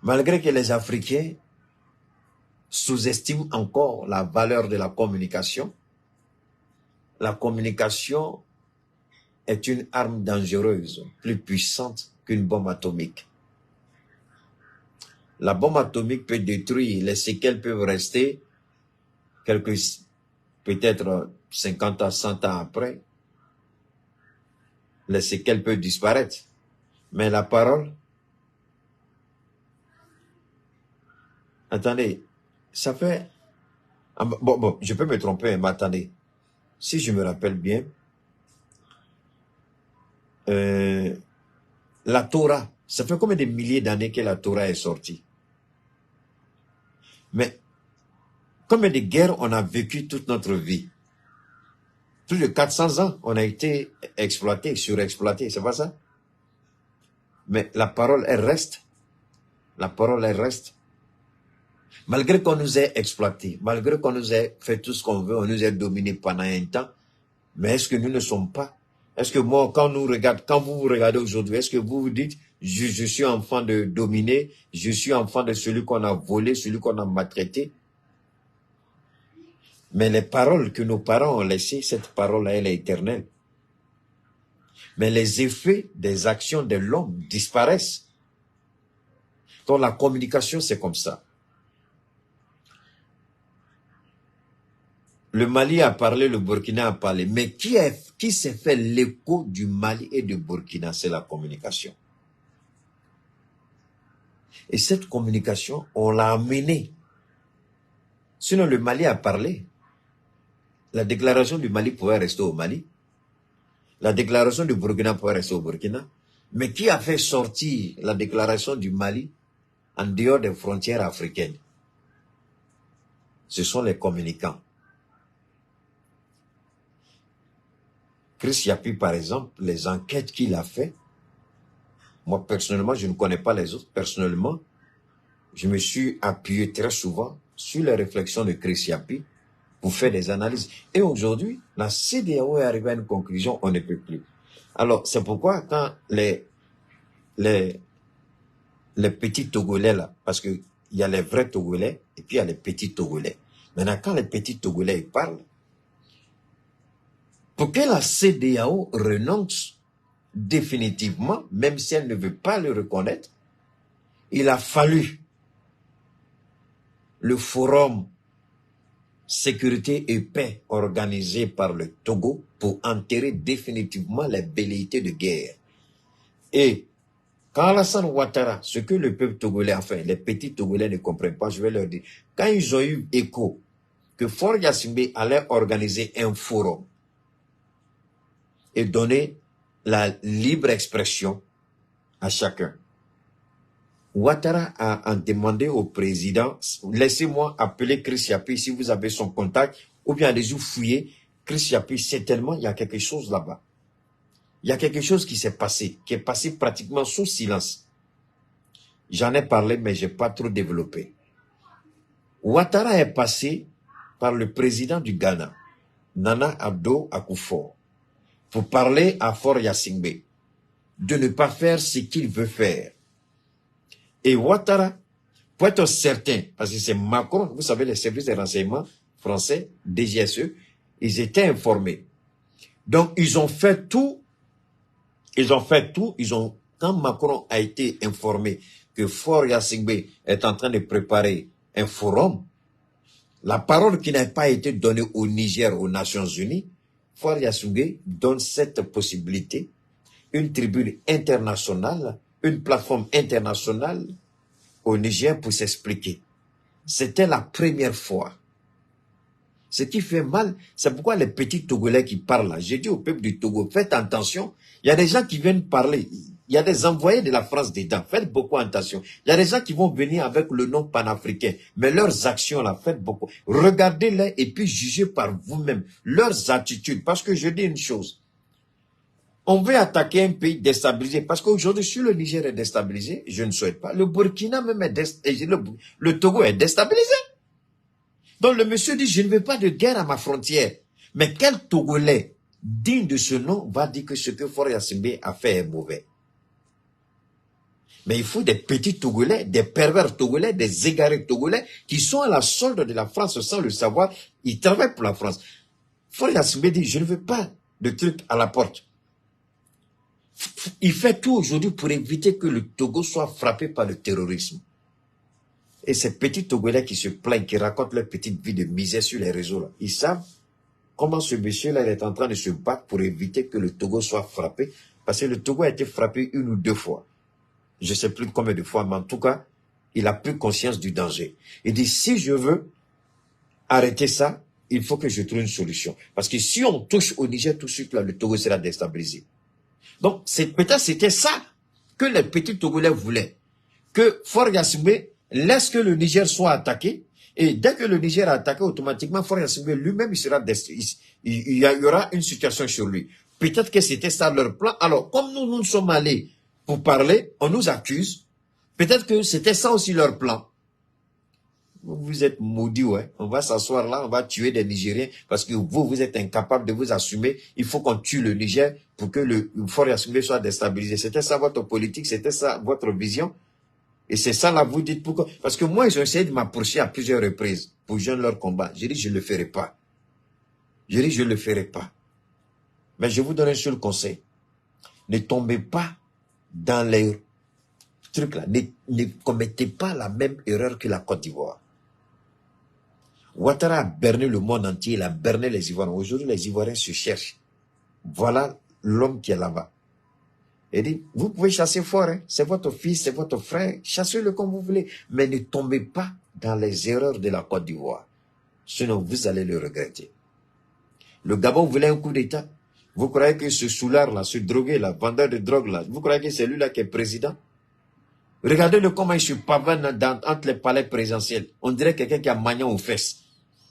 Malgré que les Africains sous-estiment encore la valeur de la communication est une arme dangereuse, plus puissante qu'une bombe atomique. La bombe atomique peut détruire, les séquelles peuvent rester peut-être 50 à 100 ans après. Les séquelles peuvent disparaître. Mais la parole, attendez, ça fait... Bon, je peux me tromper, mais attendez. Si je me rappelle bien, la Torah, ça fait combien de milliers d'années que la Torah est sortie? Mais combien de guerres on a vécu toute notre vie? Plus de 400 ans, on a été exploité, surexploité, c'est pas ça? Mais la parole, elle reste. La parole, elle reste. Malgré qu'on nous ait exploités, malgré qu'on nous ait fait tout ce qu'on veut, on nous ait dominés pendant un temps, mais est-ce que nous ne sommes pas? Est-ce que moi, quand vous vous regardez aujourd'hui, est-ce que vous vous dites, je suis enfant de dominé, je suis enfant de celui qu'on a volé, celui qu'on a maltraité? Mais les paroles que nos parents ont laissées, cette parole-là, elle est éternelle. Mais les effets des actions de l'homme disparaissent. Donc la communication, c'est comme ça. Le Mali a parlé, le Burkina a parlé. Mais qui s'est fait l'écho du Mali et du Burkina? C'est la communication. Et cette communication, on l'a amenée. Sinon, le Mali a parlé. La déclaration du Mali pouvait rester au Mali. La déclaration du Burkina pouvait rester au Burkina. Mais qui a fait sortir la déclaration du Mali en dehors des frontières africaines? Ce sont les communicants. Chris Yapi, par exemple, les enquêtes qu'il a fait, moi personnellement, je ne connais pas les autres. Personnellement, je me suis appuyé très souvent sur les réflexions de Chris Yapi pour faire des analyses. Et aujourd'hui, la CEDEAO est arrivée à une conclusion, on ne peut plus. Alors, c'est pourquoi quand les petits Togolais là, parce qu'il y a les vrais Togolais et puis il y a les petits Togolais. Maintenant, quand les petits Togolais ils parlent, pour que la CEDEAO renonce définitivement, même si elle ne veut pas le reconnaître, il a fallu le forum sécurité et paix organisé par le Togo pour enterrer définitivement les velléités de guerre. Et quand Alassane Ouattara, ce que le peuple togolais, enfin les petits Togolais ne comprennent pas, je vais leur dire, quand ils ont eu écho que Faure Gnassingbé allait organiser un forum et donner la libre expression à chacun, Ouattara a demandé au président, laissez-moi appeler Chris Yapi si vous avez son contact, ou bien allez-y fouiller. Chris Yapi, c'est tellement, il y a quelque chose là-bas. Il y a quelque chose qui s'est passé, qui est passé pratiquement sous silence. J'en ai parlé, mais je n'ai pas trop développé. Ouattara est passé par le président du Ghana, Nana Addo Akufo, pour parler à Faure Gnassingbé de ne pas faire ce qu'il veut faire. Et Ouattara, pour être certain, parce que c'est Macron, vous savez, les services de renseignement français, DGSE, ils étaient informés. Donc, ils ont fait tout. Quand Macron a été informé que Faure Gnassingbé est en train de préparer un forum, la parole qui n'a pas été donnée au Niger, aux Nations Unies, Faure Gnassingbé donne cette possibilité, une tribune internationale, une plateforme internationale au Niger pour s'expliquer. C'était la première fois. Ce qui fait mal, c'est pourquoi les petits Togolais qui parlent là, j'ai dit au peuple du Togo, faites attention, il y a des gens qui viennent parler, il y a des envoyés de la France dedans, faites beaucoup attention. Il y a des gens qui vont venir avec le nom panafricain, mais leurs actions là, faites beaucoup. Regardez-les et puis jugez par vous-même leurs attitudes, parce que je dis une chose, on veut attaquer un pays déstabilisé, parce qu'aujourd'hui, si le Niger est déstabilisé, je ne souhaite pas, le Burkina même est déstabilisé, le Togo est déstabilisé. Donc le monsieur dit, je ne veux pas de guerre à ma frontière. Mais quel Togolais digne de ce nom va dire que ce que Faure Gnassingbé a fait est mauvais? Mais il faut des petits Togolais, des pervers Togolais, des égarés Togolais qui sont à la solde de la France sans le savoir. Ils travaillent pour la France. Faure Gnassingbé dit, je ne veux pas de trucs à la porte. Il fait tout aujourd'hui pour éviter que le Togo soit frappé par le terrorisme. Et ces petits Togolais qui se plaignent, qui racontent leur petite vie de misère sur les réseaux, là, ils savent comment ce monsieur-là est en train de se battre pour éviter que le Togo soit frappé. Parce que le Togo a été frappé 1 ou 2 fois. Je ne sais plus combien de fois, mais en tout cas, il a pris conscience du danger. Il dit, si je veux arrêter ça, il faut que je trouve une solution. Parce que si on touche au Niger tout de suite, là, le Togo sera déstabilisé. Donc, peut-être c'était ça que les petits Togolais voulaient. Que Faure Gnassingbé laisse que le Niger soit attaqué. Et dès que le Niger est attaqué, automatiquement, Faure Gnassingbé lui-même, il y aura une situation sur lui. Peut-être que c'était ça leur plan. Alors, comme nous sommes allés pour parler, on nous accuse. Peut-être que c'était ça aussi leur plan. Vous êtes maudits, ouais. On va s'asseoir là, on va tuer des Nigériens parce que vous êtes incapable de vous assumer. Il faut qu'on tue le Niger pour que le Fort Yaoundé soit déstabilisé. C'était ça votre politique, c'était ça votre vision. Et c'est ça là, vous dites pourquoi. Parce que moi, ils ont essayé de m'approcher à plusieurs reprises pour joindre leur combat. J'ai dit, je ne le ferai pas. J'ai dit, je ne le ferai pas. Mais je vous donne un seul conseil. Ne tombez pas dans les trucs là. Ne commettez pas la même erreur que la Côte d'Ivoire. Ouattara a berné le monde entier, il a berné les Ivoiriens. Aujourd'hui, les Ivoiriens se cherchent. Voilà l'homme qui est là-bas. Il dit, vous pouvez chasser fort, hein? C'est votre fils, c'est votre frère, chassez-le comme vous voulez. Mais ne tombez pas dans les erreurs de la Côte d'Ivoire. Sinon, vous allez le regretter. Le Gabon voulait un coup d'État. Vous croyez que ce soulard-là, ce drogué-là, vendeur de drogue-là, vous croyez que c'est lui-là qui est président? Regardez-le comment il se pavane entre les palais présidentiels. On dirait quelqu'un qui a magnon aux fesses.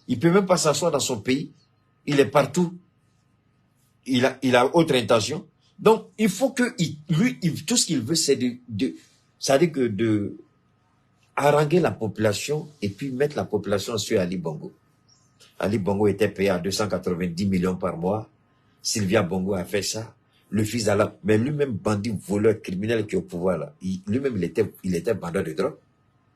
Il ne peut même pas s'asseoir dans son pays. Il est partout. Il a autre intention. Donc, il faut que lui, tout ce qu'il veut, c'est c'est-à-dire que de haranguer la population et puis mettre la population sur Ali Bongo. Ali Bongo était payé à 290 millions par mois. Sylvia Bongo a fait ça. Le fils d'Allah, mais lui-même bandit, voleur, criminel qui est au pouvoir là. Lui-même, il était vendeur de drogue.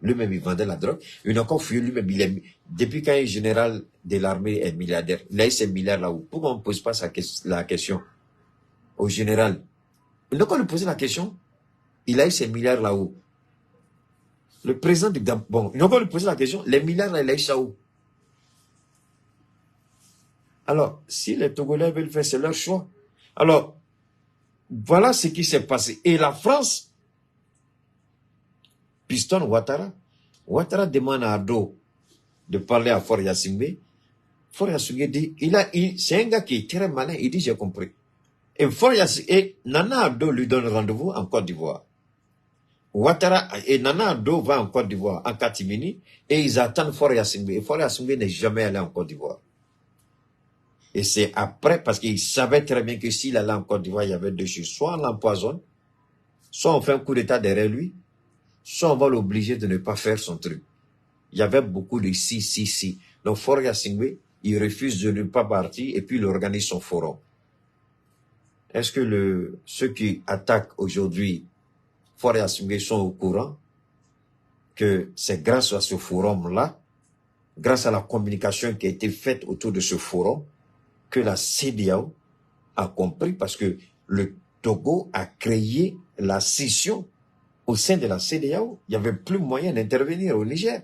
Lui-même, il vendait la drogue. Il a encore fui lui-même. Depuis quand un général de l'armée est milliardaire, il a eu ces milliards là-haut. Pourquoi on ne pose pas la question au général? Il n'a pas lui poser la question. Il a eu ces milliards là-haut. Le président du Gabon, il n'a pas lui poser la question. Les milliards là, il a eu ça où? Alors, si les Togolais veulent faire, c'est leur choix. Alors, voilà ce qui s'est passé. Et la France pistonne Ouattara. Ouattara demande à Ado de parler à Faure Gnassingbé. Faure Gnassingbé dit, c'est un gars qui est très malin, il dit, j'ai compris. Et Nana Ado lui donne rendez-vous en Côte d'Ivoire. Ouattara et Nana Ado va en Côte d'Ivoire, en Katimini, et ils attendent Faure Gnassingbé. Et Faure Gnassingbé n'est jamais allé en Côte d'Ivoire. Et c'est après, parce qu'il savait très bien que s'il allait en Côte d'Ivoire, il y avait deux choses. Soit on l'empoisonne, soit on fait un coup d'état derrière lui, soit on va l'obliger de ne pas faire son truc. Il y avait beaucoup de si. Donc Faure Gnassingbé, il refuse de ne pas partir et puis il organise son forum. Est-ce que ceux qui attaquent aujourd'hui Faure Gnassingbé sont au courant que c'est grâce à ce forum-là, grâce à la communication qui a été faite autour de ce forum, que la CEDEAO a compris, parce que le Togo a créé la scission au sein de la CEDEAO. Il n'y avait plus moyen d'intervenir au Niger.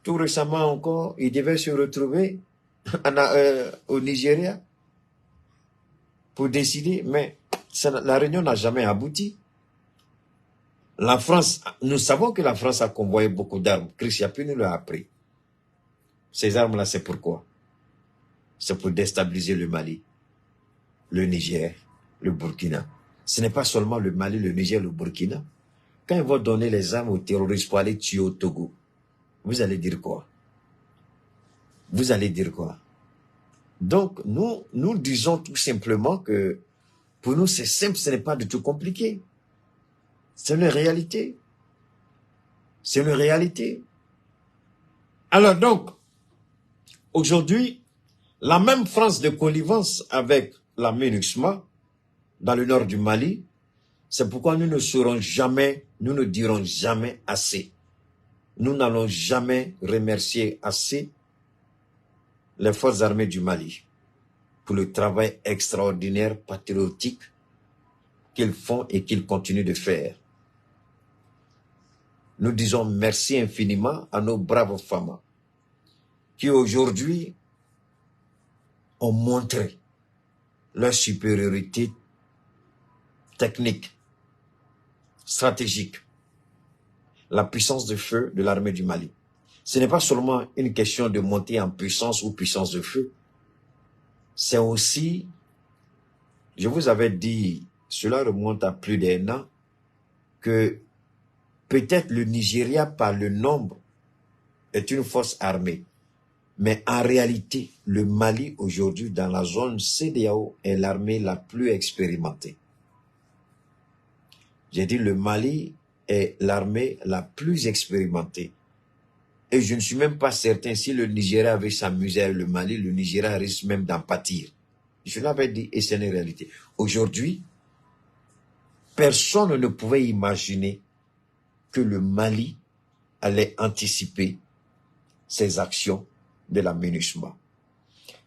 Tout récemment encore, il devait se retrouver au Nigeria pour décider, mais la réunion n'a jamais abouti. La France, nous savons que la France a convoyé beaucoup d'armes. Chris Yapi nous l'a appris. Ces armes-là, c'est pourquoi? C'est pour déstabiliser le Mali, le Niger, le Burkina. Ce n'est pas seulement le Mali, le Niger, le Burkina. Quand ils vont donner les armes aux terroristes pour aller tuer au Togo, vous allez dire quoi? Vous allez dire quoi? Donc, nous disons tout simplement que pour nous, c'est simple, ce n'est pas du tout compliqué. C'est une réalité. C'est une réalité. Alors donc, aujourd'hui, la même France de connivence avec la MINUSMA, dans le nord du Mali, c'est pourquoi nous ne serons jamais, nous ne dirons jamais assez. Nous n'allons jamais remercier assez les forces armées du Mali pour le travail extraordinaire, patriotique qu'ils font et qu'ils continuent de faire. Nous disons merci infiniment à nos braves femmes qui aujourd'hui ont montré leur supériorité technique, stratégique, la puissance de feu de l'armée du Mali. Ce n'est pas seulement une question de monter en puissance ou puissance de feu, c'est aussi, je vous avais dit, cela remonte à plus d'un an, que peut-être le Nigeria par le nombre est une force armée. Mais en réalité, le Mali aujourd'hui dans la zone CEDEAO est l'armée la plus expérimentée. J'ai dit le Mali est l'armée la plus expérimentée. Et je ne suis même pas certain si le Nigeria avait s'amusé avec le Mali, le Nigeria risque même d'en pâtir. Je l'avais dit et c'est une réalité. Aujourd'hui, personne ne pouvait imaginer que le Mali allait anticiper ces actions de la MINUSMA.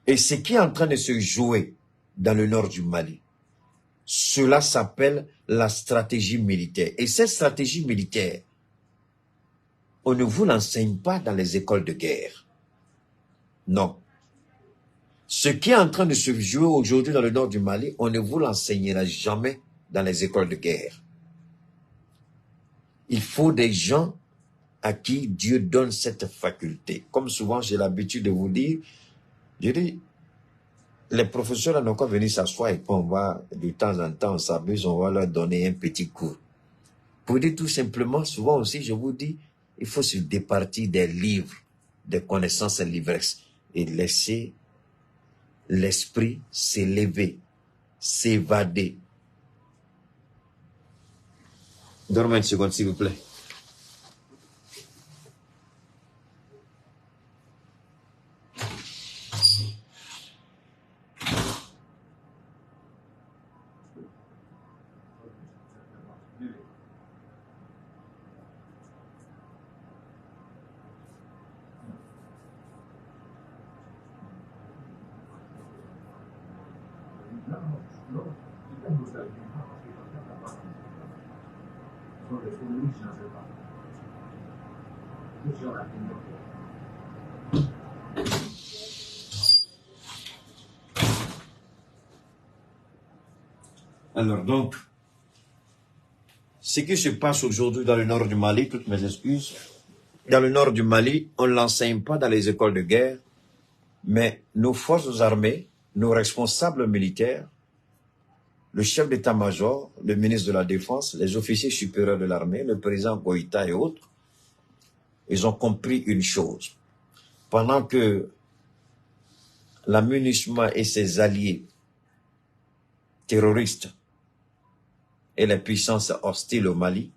Et ce qui est en train de se jouer dans le nord du Mali, cela s'appelle la stratégie militaire. Et cette stratégie militaire, on ne vous l'enseigne pas dans les écoles de guerre. Non. Ce qui est en train de se jouer aujourd'hui dans le nord du Mali, on ne vous l'enseignera jamais dans les écoles de guerre. Il faut des gens à qui Dieu donne cette faculté. Comme souvent, j'ai l'habitude de vous dire, je dis, les professeurs n'ont qu'à venir s'asseoir et puis on va, de temps en temps, on s'amuse, on va leur donner un petit cours. Pour dire tout simplement, souvent aussi, je vous dis, il faut se départir des livres, des connaissances et l'ivresse et laisser l'esprit s'élever, s'évader. Dormez une seconde, s'il vous plaît. Alors donc, ce qui se passe aujourd'hui dans le nord du Mali, toutes mes excuses, dans le nord du Mali, on ne l'enseigne pas dans les écoles de guerre, mais nos forces armées, nos responsables militaires, le chef d'état-major, le ministre de la Défense, les officiers supérieurs de l'armée, le président Goïta et autres, ils ont compris une chose. Pendant que la MINUSMA et ses alliés terroristes et les puissances hostiles au Mali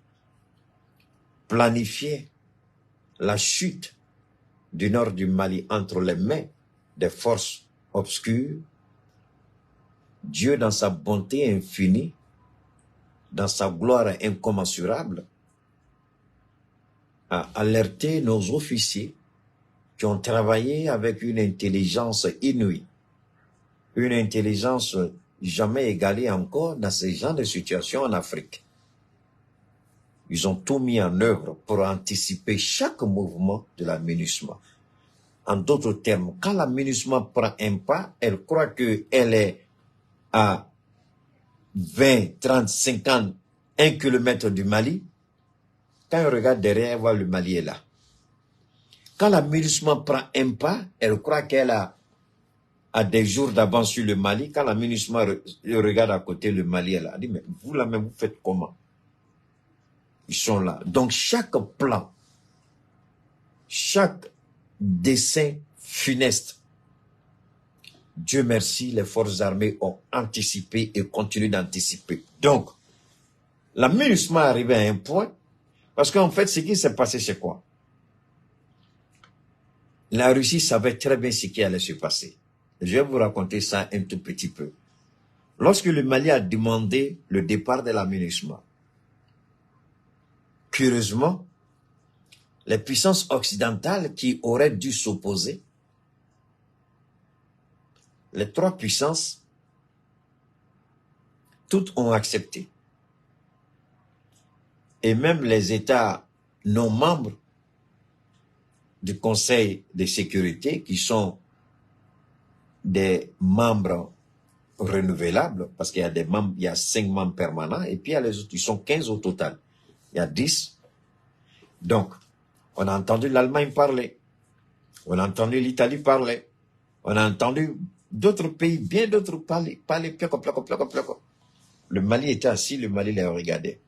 planifiaient la chute du nord du Mali entre les mains des forces obscures, Dieu dans sa bonté infinie, dans sa gloire incommensurable, a alerté nos officiers qui ont travaillé avec une intelligence inouïe, une intelligence jamais égalée encore dans ce genre de situation en Afrique. Ils ont tout mis en œuvre pour anticiper chaque mouvement de la MINUSMA. En d'autres termes, quand la MINUSMA prend un pas, elle croit qu'elle est à 20, 30, 50, 1 kilomètre du Mali. Quand elle regarde derrière, elle voit le Mali est là. Quand la MINUSMA prend un pas, elle croit qu'elle a des jours d'avance sur le Mali. Quand la MINUSMA regarde à côté, le Mali est là. Elle dit, mais vous là même, vous faites comment? Ils sont là. Donc chaque plan, chaque dessein funeste, Dieu merci, les forces armées ont anticipé et continuent d'anticiper. Donc, la MINUSMA est arrivée à un point, parce qu'en fait, ce qui s'est passé, c'est quoi? La Russie savait très bien ce qui allait se passer. Je vais vous raconter ça un tout petit peu. Lorsque le Mali a demandé le départ de la MINUSMA, curieusement, les puissances occidentales qui auraient dû s'opposer, les trois puissances, toutes ont accepté. Et même les États non membres du Conseil de sécurité, qui sont des membres renouvelables, parce qu'il y a des membres, il y a 5 membres permanents, et puis il y a les autres, ils sont 15 au total. Il y a 10. Donc, on a entendu l'Allemagne parler, on a entendu l'Italie parler, on a entendu d'autres pays, bien d'autres parler, placo. Le Mali était assis, le Mali les regardait.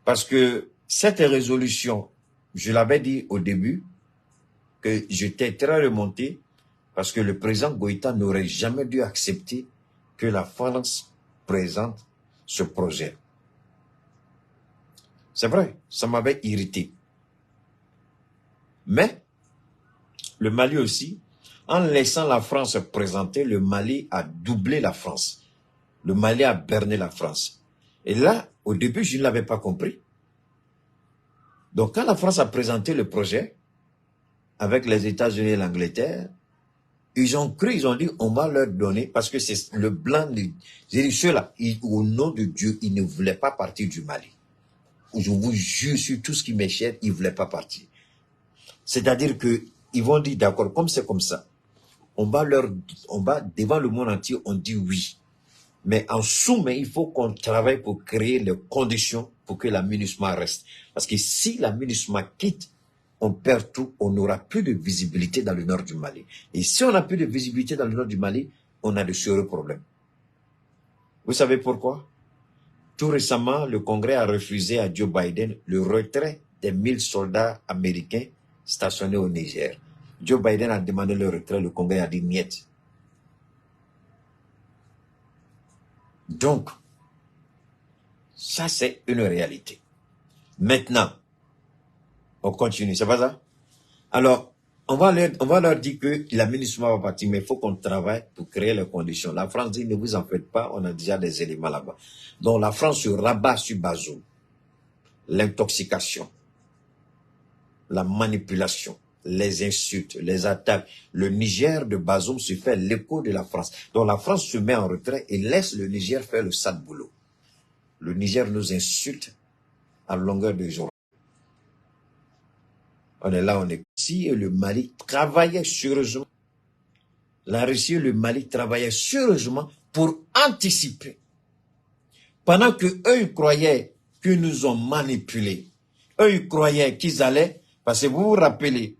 Parce que cette résolution, je l'avais dit au début, que j'étais très remonté, parce que le président Goïta n'aurait jamais dû accepter que la France présente ce projet. C'est vrai, ça m'avait irrité. Mais, le Mali aussi, en laissant la France se présenter, le Mali a doublé la France. Le Mali a berné la France. Et là, au début, je ne l'avais pas compris. Donc, quand la France a présenté le projet, avec les États-Unis et l'Angleterre, ils ont cru, ils ont dit, on va leur donner, parce que c'est le blanc, j'ai dit, ceux-là, au nom de Dieu, ils ne voulaient pas partir du Mali. Je vous jure sur tout ce qui m'est cher, ils ne voulaient pas partir. C'est-à-dire que ils vont dire, d'accord, comme c'est comme ça, on va devant le monde entier, on dit oui. Mais en sommet, il faut qu'on travaille pour créer les conditions pour que la MINUSMA reste. Parce que si la MINUSMA quitte, on perd tout, on n'aura plus de visibilité dans le nord du Mali. Et si on n'a plus de visibilité dans le nord du Mali, on a de sérieux problèmes. Vous savez pourquoi? Tout récemment, le Congrès a refusé à Joe Biden le retrait des 1000 soldats américains stationnés au Niger. Joe Biden a demandé le retrait, le Congrès a dit niet. Donc, ça c'est une réalité. Maintenant, on continue, c'est pas ça? Alors, on va leur dire que la MINUSMA va partir, mais il faut qu'on travaille pour créer les conditions. La France dit, ne vous en faites pas, on a déjà des éléments là-bas. Donc, la France se rabat sur Bazoum. L'intoxication, la manipulation, les insultes, les attaques. Le Niger de Bazoum se fait l'écho de la France. Donc, la France se met en retrait et laisse le Niger faire le sale boulot. Le Niger nous insulte à longueur de journée. On est là, on est ici, et le Mali travaillait sérieusement. La Russie et le Mali travaillaient sérieusement pour anticiper. Pendant que eux ils croyaient qu'ils nous ont manipulés, eux ils croyaient qu'ils allaient, parce que vous vous rappelez,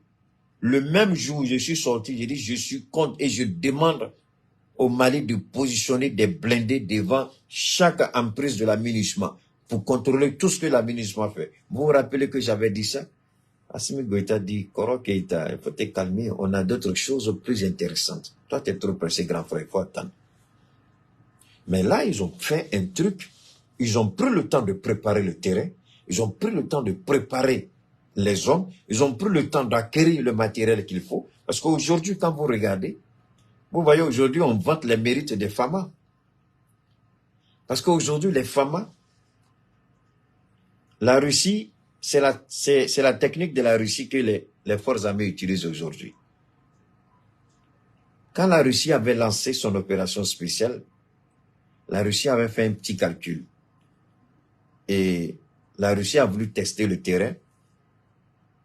le même jour où je suis sorti, j'ai dit je suis contre et je demande au Mali de positionner des blindés devant chaque emprise de la MINUSMA pour contrôler tout ce que la MINUSMA fait. Vous vous rappelez que j'avais dit ça? Assimi Goïta dit, Koro Keïta, il faut te calmer, on a d'autres choses plus intéressantes. Toi, tu es trop pressé, grand frère, il faut attendre. Mais là, ils ont fait un truc, ils ont pris le temps de préparer le terrain, ils ont pris le temps de préparer les hommes, ils ont pris le temps d'acquérir le matériel qu'il faut. Parce qu'aujourd'hui, quand vous regardez, vous voyez, aujourd'hui, on vante les mérites des FAMA. Parce qu'aujourd'hui, les FAMA, la Russie, c'est la technique de la Russie que les forces armées utilisent aujourd'hui. Quand la Russie avait lancé son opération spéciale, la Russie avait fait un petit calcul. Et la Russie a voulu tester le terrain.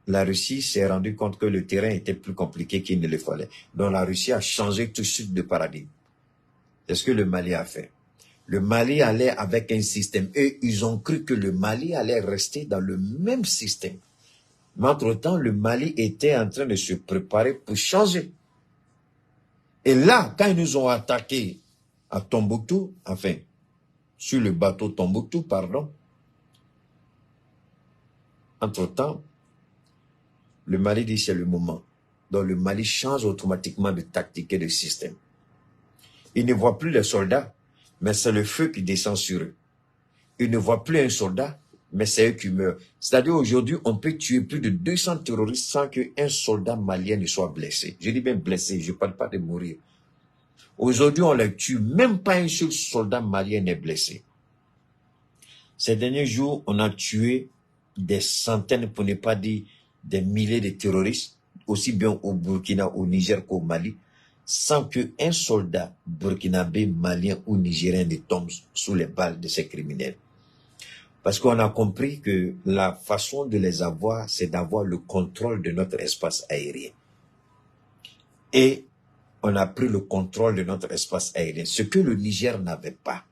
La Russie s'est rendue compte que le terrain était plus compliqué qu'il ne le fallait. Donc la Russie a changé tout de suite de paradigme. C'est ce que le Mali a fait. Le Mali allait avec un système. Et ils ont cru que le Mali allait rester dans le même système. Mais entre-temps, le Mali était en train de se préparer pour changer. Et là, quand ils nous ont attaqués à Tombouctou, enfin, sur le bateau Tombouctou, pardon, entre-temps, le Mali dit c'est le moment. Donc le Mali change automatiquement de tactique et de système. Il ne voit plus les soldats, mais c'est le feu qui descend sur eux. Il ne voit plus un soldat, mais c'est eux qui meurent. C'est-à-dire aujourd'hui, on peut tuer plus de 200 terroristes sans qu'un soldat malien ne soit blessé. Je dis bien blessé, je ne parle pas de mourir. Aujourd'hui, on les tue, même pas un seul soldat malien n'est blessé. Ces derniers jours, on a tué des centaines, pour ne pas dire des milliers de terroristes, aussi bien au Burkina, au Niger qu'au Mali, sans qu'un soldat burkinabé, malien ou nigérien ne tombe sous les balles de ces criminels. Parce qu'on a compris que la façon de les avoir, c'est d'avoir le contrôle de notre espace aérien. Et on a pris le contrôle de notre espace aérien, ce que le Niger n'avait pas.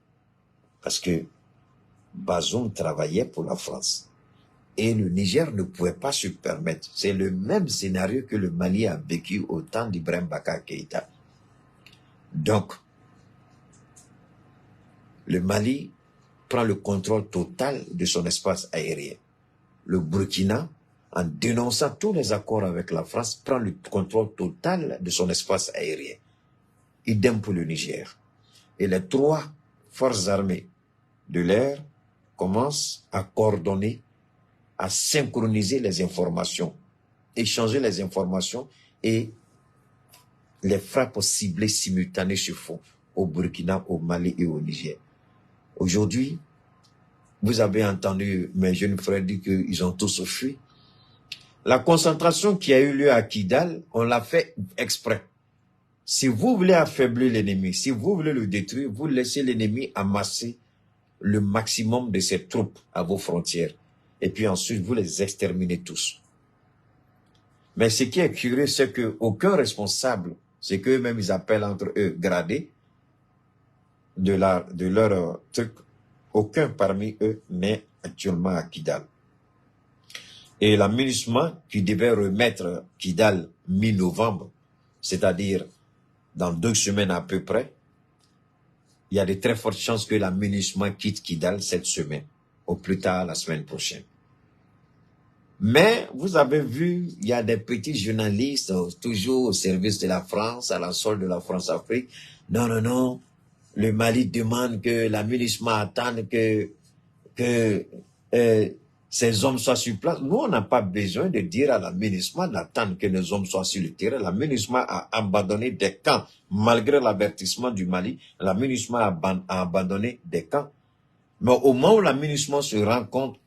Parce que Bazoum travaillait pour la France. Et le Niger ne pouvait pas se permettre. C'est le même scénario que le Mali a vécu au temps d'Ibrahim Baka Keïta. Donc, le Mali prend le contrôle total de son espace aérien. Le Burkina, en dénonçant tous les accords avec la France, prend le contrôle total de son espace aérien. Idem pour le Niger. Et les trois forces armées de l'air commencent à coordonner à synchroniser les informations, échanger les informations et les frappes ciblées simultanées se font au Burkina, au Mali et au Niger. Aujourd'hui, vous avez entendu mes jeunes frères dire qu'ils ont tous fui. La concentration qui a eu lieu à Kidal, on l'a fait exprès. Si vous voulez affaiblir l'ennemi, si vous voulez le détruire, vous laissez l'ennemi amasser le maximum de ses troupes à vos frontières. Et puis ensuite, vous les exterminez tous. Mais ce qui est curieux, c'est qu'aucun responsable, c'est qu'eux-mêmes ils appellent entre eux gradés, de leur truc, aucun parmi eux n'est actuellement à Kidal. Et la MINUSMA qui devait remettre Kidal mi-novembre, c'est-à-dire dans 2 semaines à peu près, il y a de très fortes chances que la MINUSMA quitte Kidal cette semaine, au plus tard la semaine prochaine. Mais vous avez vu, il y a des petits journalistes, toujours au service de la France, à la solde de la France-Afrique. Non, non, non, le Mali demande que la MINUSMA attende que ces hommes soient sur place. Nous, on n'a pas besoin de dire à la MINUSMA d'attendre que nos hommes soient sur le terrain. La MINUSMA a abandonné des camps. Malgré l'avertissement du Mali, la MINUSMA a abandonné des camps. Mais au moment où la MINUSMA se rend compte,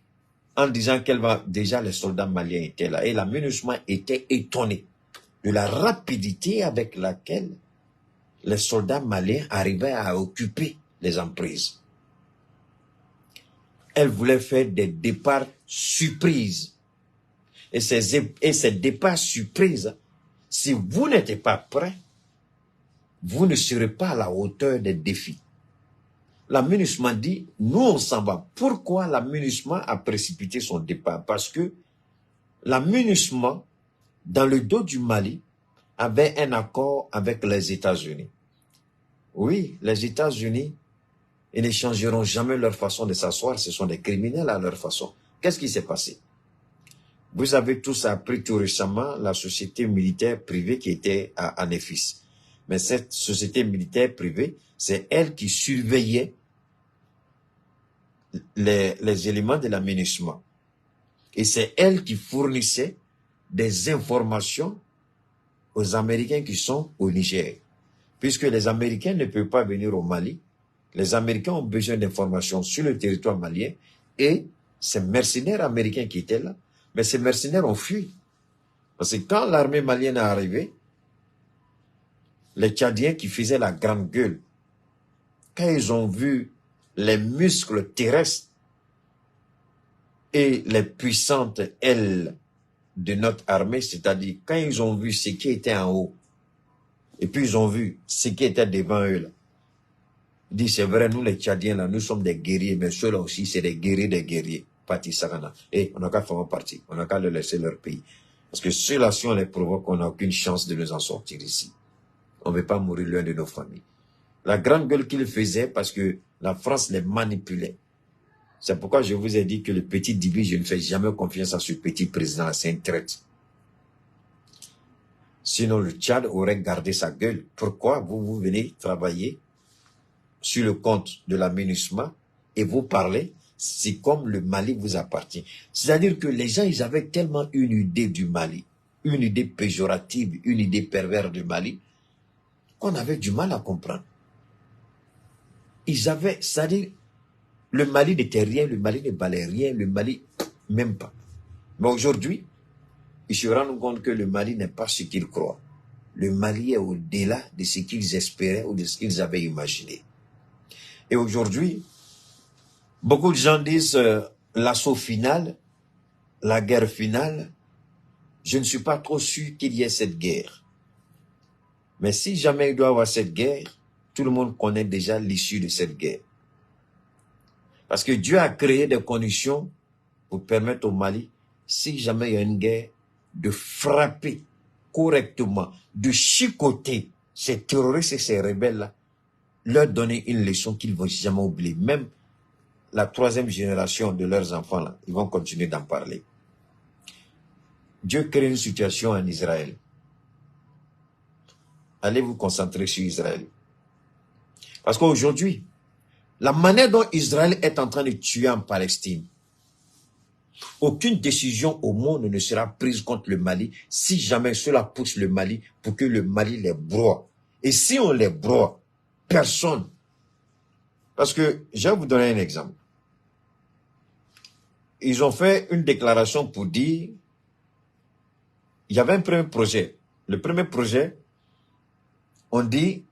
en disant qu'elle va, déjà les soldats maliens étaient là, et la MINUSMA était étonnée de la rapidité avec laquelle les soldats maliens arrivaient à occuper les emprises. Elle voulait faire des départs surprises. Et ces départs surprises, si vous n'êtes pas prêts, vous ne serez pas à la hauteur des défis. La MINUSMA dit, nous on s'en va. Pourquoi la MINUSMA a précipité son départ? Parce que la MINUSMA, dans le dos du Mali, avait un accord avec les États-Unis. Oui, les États-Unis, ils ne changeront jamais leur façon de s'asseoir, ce sont des criminels à leur façon. Qu'est-ce qui s'est passé? Vous avez tous appris tout récemment la société militaire privée qui était à Néfis. Mais cette société militaire privée, c'est elle qui surveillait les éléments de la MINUSMA. Et c'est elle qui fournissait des informations aux Américains qui sont au Niger. Puisque les Américains ne peuvent pas venir au Mali, les Américains ont besoin d'informations sur le territoire malien et ces mercenaires américains qui étaient là, mais ces mercenaires ont fui. Parce que quand l'armée malienne est arrivée, les Tchadiens qui faisaient la grande gueule, quand ils ont vu les muscles terrestres et les puissantes ailes de notre armée, c'est-à-dire quand ils ont vu ce qui était en haut, et puis ils ont vu ce qui était devant eux là, ils disent c'est vrai, nous les Tchadiens là, nous sommes des guerriers, mais ceux-là aussi c'est des guerriers, Pati Sagana. Et on n'a qu'à faire partie, on n'a qu'à leur laisser leur pays. Parce que ceux-là, si on les provoque, on n'a aucune chance de nous en sortir ici. On ne veut pas mourir loin de nos familles. La grande gueule qu'ils faisaient parce que la France les manipulait. C'est pourquoi je vous ai dit que le petit Dibi, je ne fais jamais confiance à ce petit président, c'est une traite. Sinon, le Tchad aurait gardé sa gueule. Pourquoi vous venez travailler sur le compte de la MINUSMA et vous parlez, c'est comme le Mali vous appartient. C'est-à-dire que les gens, ils avaient tellement une idée du Mali, une idée péjorative, une idée perverse du Mali, qu'on avait du mal à comprendre. Ils avaient, c'est-à-dire, le Mali n'était rien, le Mali ne valait rien, le Mali, même pas. Mais aujourd'hui, ils se rendent compte que le Mali n'est pas ce qu'ils croient. Le Mali est au-delà de ce qu'ils espéraient ou de ce qu'ils avaient imaginé. Et aujourd'hui, beaucoup de gens disent l'assaut final, la guerre finale. Je ne suis pas trop sûr qu'il y ait cette guerre. Mais si jamais il doit y avoir cette guerre, tout le monde connaît déjà l'issue de cette guerre. Parce que Dieu a créé des conditions pour permettre au Mali, si jamais il y a une guerre, de frapper correctement, de chicoter ces terroristes et ces rebelles-là, leur donner une leçon qu'ils ne vont jamais oublier. Même la 3e génération de leurs enfants-là, ils vont continuer d'en parler. Dieu crée une situation en Israël. Allez vous concentrer sur Israël. Parce qu'aujourd'hui, la manière dont Israël est en train de tuer en Palestine, Aucune décision au monde ne sera prise contre le Mali si jamais cela pousse le Mali pour que le Mali les broie. Et si on les broie, personne. Parce que, je vais vous donner un exemple. Ils ont fait une déclaration pour dire, il y avait un premier projet. Le premier projet, on dit,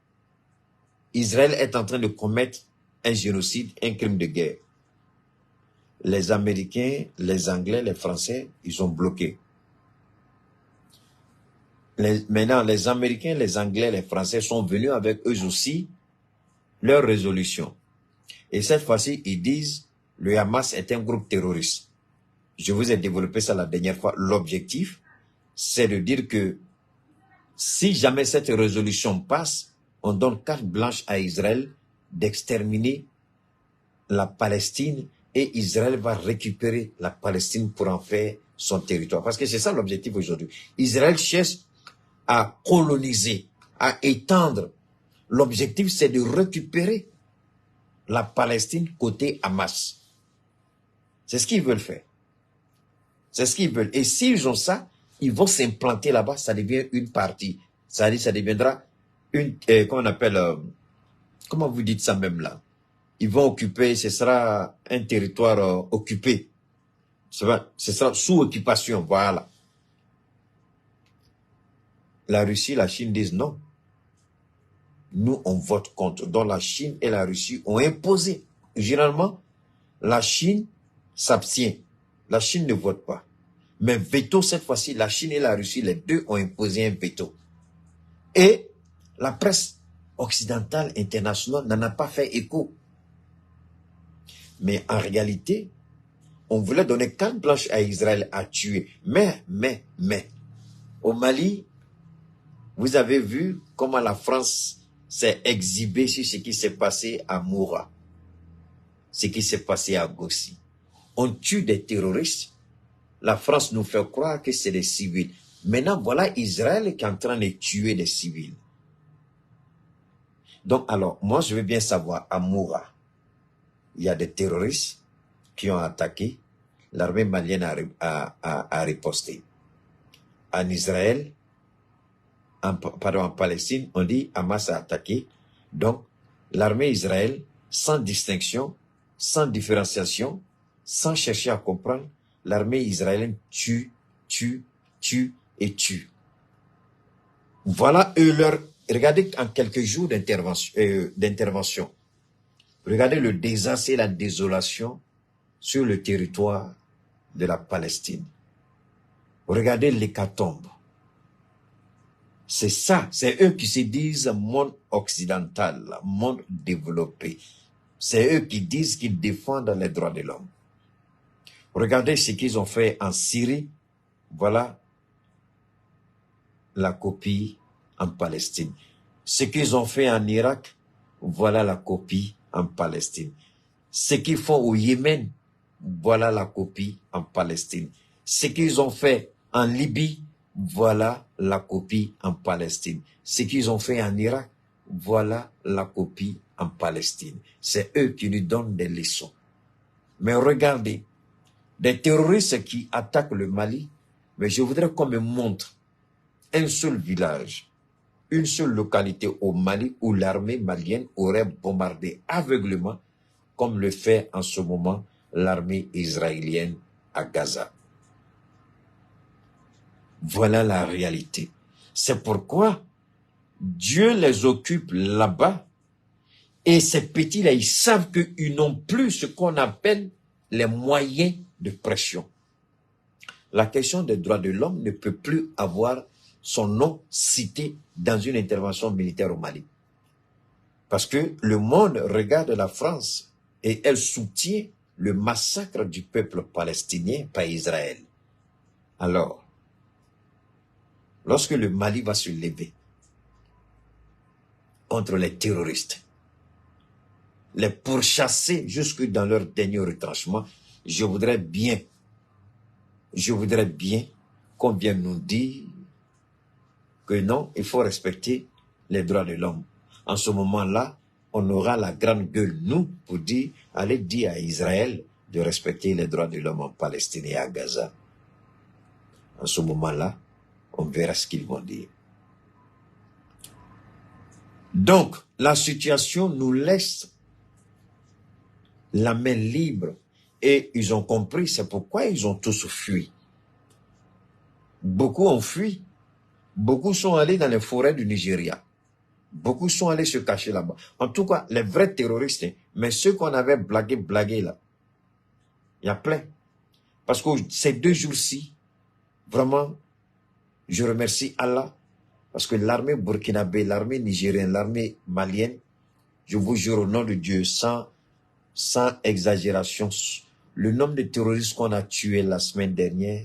Israël est en train de commettre un génocide, un crime de guerre. Les Américains, les Anglais, les Français, ils ont bloqué. Maintenant, les Américains, les Anglais, les Français sont venus avec eux aussi leur résolution. Et cette fois-ci, ils disent, le Hamas est un groupe terroriste. Je vous ai développé ça la dernière fois. L'objectif, c'est de dire que si jamais cette résolution passe, on donne carte blanche à Israël d'exterminer la Palestine et Israël va récupérer la Palestine pour en faire son territoire. Parce que c'est ça l'objectif aujourd'hui. Israël cherche à coloniser, à étendre. L'objectif, c'est de récupérer la Palestine côté Hamas. C'est ce qu'ils veulent faire. C'est ce qu'ils veulent. Et s'ils ont ça, ils vont s'implanter là-bas, ça devient une partie. Ça deviendra une, comment on appelle, comment vous dites ça même là? Ils vont occuper, ce sera un territoire occupé. Ce sera sous occupation, voilà. La Russie, la Chine disent non. Nous, on vote contre. Donc la Chine et la Russie ont imposé. Généralement, la Chine s'abstient. La Chine ne vote pas. Mais veto, cette fois-ci, la Chine et la Russie, les deux ont imposé un veto. Et la presse occidentale, internationale, n'en a pas fait écho. Mais en réalité, on voulait donner carte blanche à Israël à tuer. Mais, au Mali, vous avez vu comment la France s'est exhibée sur ce qui s'est passé à Moura, ce qui s'est passé à Gossi. On tue des terroristes. La France nous fait croire que c'est des civils. Maintenant, voilà Israël qui est en train de tuer des civils. Donc, alors, moi, je veux bien savoir, à Moura, il y a des terroristes qui ont attaqué. L'armée malienne a riposté. En Israël, en Palestine, on dit Hamas a attaqué. Donc, l'armée Israël, sans distinction, sans différenciation, sans chercher à comprendre, l'armée israélienne tue. Voilà regardez en quelques jours d'intervention. Regardez le désastre et la désolation sur le territoire de la Palestine. Regardez l'hécatombe. C'est ça, c'est eux qui se disent monde occidental, monde développé. C'est eux qui disent qu'ils défendent les droits de l'homme. Regardez ce qu'ils ont fait en Syrie. Voilà la copie en Palestine. Ce qu'ils ont fait en Irak, voilà la copie en Palestine. Ce qu'ils font au Yémen, voilà la copie en Palestine. Ce qu'ils ont fait en Libye, voilà la copie en Palestine. Ce qu'ils ont fait en Irak, voilà la copie en Palestine. C'est eux qui nous donnent des leçons. Mais regardez, des terroristes qui attaquent le Mali, mais je voudrais qu'on me montre un seul village, une seule localité au Mali où l'armée malienne aurait bombardé aveuglément, comme le fait en ce moment l'armée israélienne à Gaza. Voilà la réalité. C'est pourquoi Dieu les occupe là-bas et ces petits-là, ils savent qu'ils n'ont plus ce qu'on appelle les moyens de pression. La question des droits de l'homme ne peut plus avoir son nom cité dans une intervention militaire au Mali. Parce que le monde regarde la France et elle soutient le massacre du peuple palestinien par Israël. Alors, lorsque le Mali va se lever contre les terroristes, les pourchasser jusque dans leur dernier retranchement, je voudrais bien qu'on vienne nous dire que non, il faut respecter les droits de l'homme. En ce moment-là, on aura la grande gueule, nous, pour dire, allez dire à Israël de respecter les droits de l'homme en Palestine et à Gaza. En ce moment-là, on verra ce qu'ils vont dire. Donc, la situation nous laisse la main libre et ils ont compris, c'est pourquoi ils ont tous fui. Beaucoup ont fui. Beaucoup sont allés dans les forêts du Nigeria. Beaucoup sont allés se cacher là-bas. En tout cas, les vrais terroristes, hein, mais ceux qu'on avait blagué là, il y a plein. Parce que ces 2 jours-ci, vraiment, je remercie Allah, parce que l'armée burkinabé, l'armée nigérienne, l'armée malienne, je vous jure au nom de Dieu, sans exagération, le nombre de terroristes qu'on a tués la semaine dernière,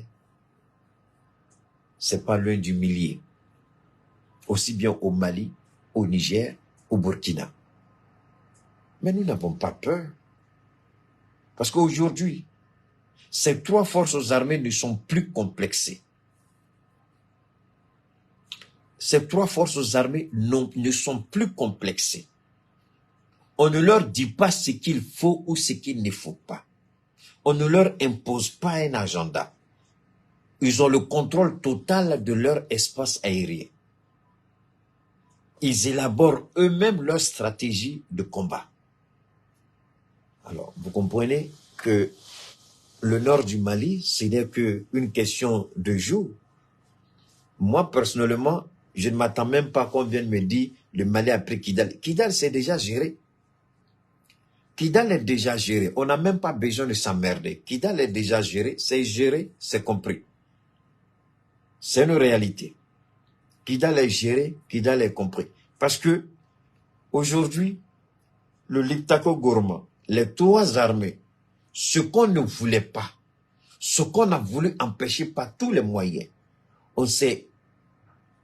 c'est pas loin du millier. Aussi bien au Mali, au Niger, au Burkina. Mais nous n'avons pas peur. Parce qu'aujourd'hui, ces 3 forces armées ne sont plus complexées. Ces 3 forces armées ne sont plus complexées. On ne leur dit pas ce qu'il faut ou ce qu'il ne faut pas. On ne leur impose pas un agenda. Ils ont le contrôle total de leur espace aérien. Ils élaborent eux-mêmes leur stratégie de combat. Alors, vous comprenez que le nord du Mali, ce n'est qu'une question de jours. Moi, personnellement, je ne m'attends même pas qu'on vienne me dire le Mali a pris Kidal. Kidal, c'est déjà géré. Kidal est déjà géré. On n'a même pas besoin de s'emmerder. Kidal est déjà géré, c'est compris. C'est une réalité. Kidal est géré, Kidal est compris. Parce que, aujourd'hui, le Liptako Gourma, les 3 armées, ce qu'on ne voulait pas, ce qu'on a voulu empêcher par tous les moyens, on s'est,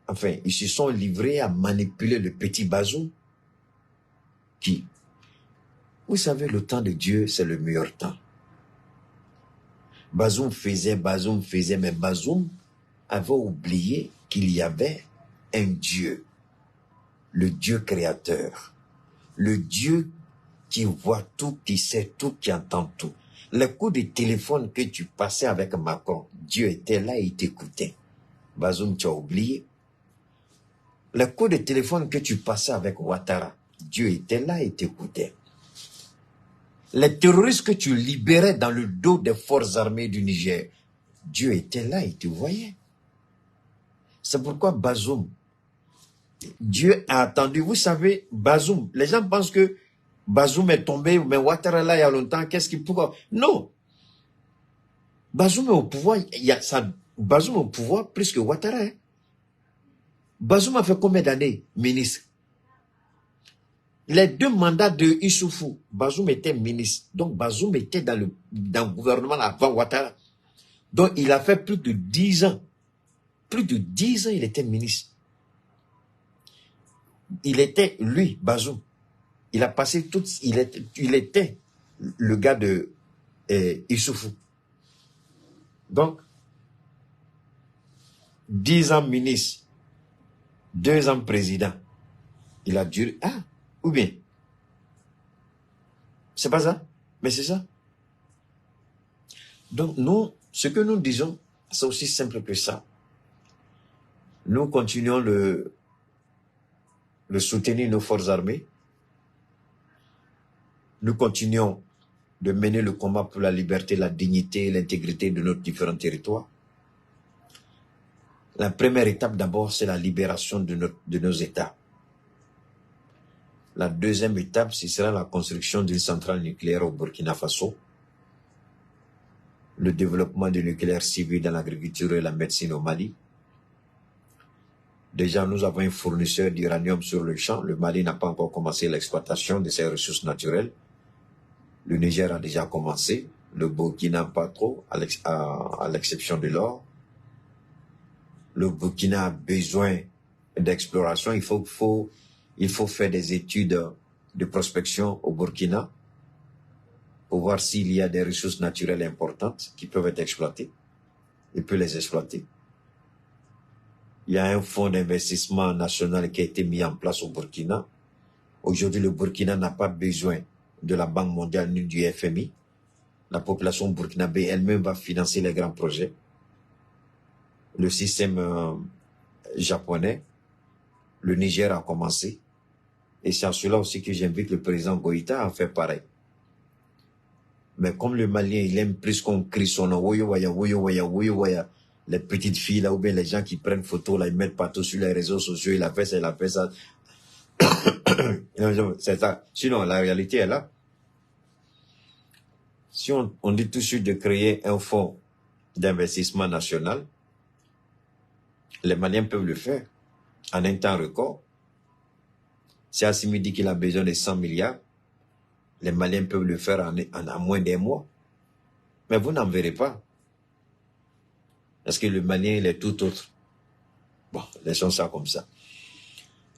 enfin, ils se sont livrés à manipuler le petit Bazoum, qui, vous savez, le temps de Dieu, c'est le meilleur temps. Bazoum faisait, mais Bazoum avait oublié qu'il y avait un Dieu, le Dieu créateur, le Dieu qui voit tout, qui sait tout, qui entend tout. Les coups de téléphone que tu passais avec Macron, Dieu était là et il t'écoutait. Bazoum, tu as oublié. Les coups de téléphone que tu passais avec Ouattara, Dieu était là et t'écoutait. Les terroristes que tu libérais dans le dos des forces armées du Niger, Dieu était là et te voyait. C'est pourquoi Bazoum, Dieu a attendu. Vous savez, Bazoum, les gens pensent que Bazoum est tombé, mais Ouattara là il y a longtemps, qu'est-ce qu'il pourra? Non. Bazoum est au pouvoir, Bazoum est au pouvoir plus que Ouattara. Hein. Bazoum a fait combien d'années, ministre? Les 2 mandats de Issoufou, Bazoum était ministre. Donc Bazoum était dans le gouvernement avant Ouattara. Donc il a fait plus de 10 ans. Plus de 10 ans, il était ministre. Il était, lui, Bazoum. Il a passé tout, il était le gars de Issoufou. Donc, 10 ans ministre, 2 ans président. Il a duré, ou bien, c'est pas ça, mais c'est ça. Donc, nous, ce que nous disons, c'est aussi simple que ça. Nous continuons le soutenir nos forces armées. Nous continuons de mener le combat pour la liberté, la dignité et l'intégrité de nos différents territoires. La première étape d'abord, c'est la libération de nos États. La deuxième étape, ce sera la construction d'une centrale nucléaire au Burkina Faso, le développement du nucléaire civil dans l'agriculture et la médecine au Mali. Déjà, nous avons un fournisseur d'uranium sur le champ. Le Mali n'a pas encore commencé l'exploitation de ses ressources naturelles. Le Niger a déjà commencé. Le Burkina pas trop, à l'exception de l'or. Le Burkina a besoin d'exploration. Il faut faire des études de prospection au Burkina pour voir s'il y a des ressources naturelles importantes qui peuvent être exploitées. Il peut les exploiter. Il y a un fonds d'investissement national qui a été mis en place au. Aujourd'hui, le Burkina n'a pas besoin de la Banque mondiale ni du FMI. la population burkinabé elle-même va financer les grands projets. Le système japonais, le Niger a commencé. Et c'est à cela aussi que j'invite le président Goïta à faire pareil. Mais comme le Malien, il aime plus qu'on crie son nom, woyo waya, les petites filles là, ou bien les gens qui prennent photo là, ils mettent partout sur les réseaux sociaux, il a fait ça. C'est ça. Sinon, la réalité est là. Si on dit tout de suite de créer un fonds d'investissement national, les Maliens peuvent le faire en un temps record. Si Assimi dit qu'il a besoin de 100 milliards, les Maliens peuvent le faire en moins d'un mois. Mais vous n'en verrez pas. Parce que le Malien, il est tout autre. Bon, laissons ça comme ça.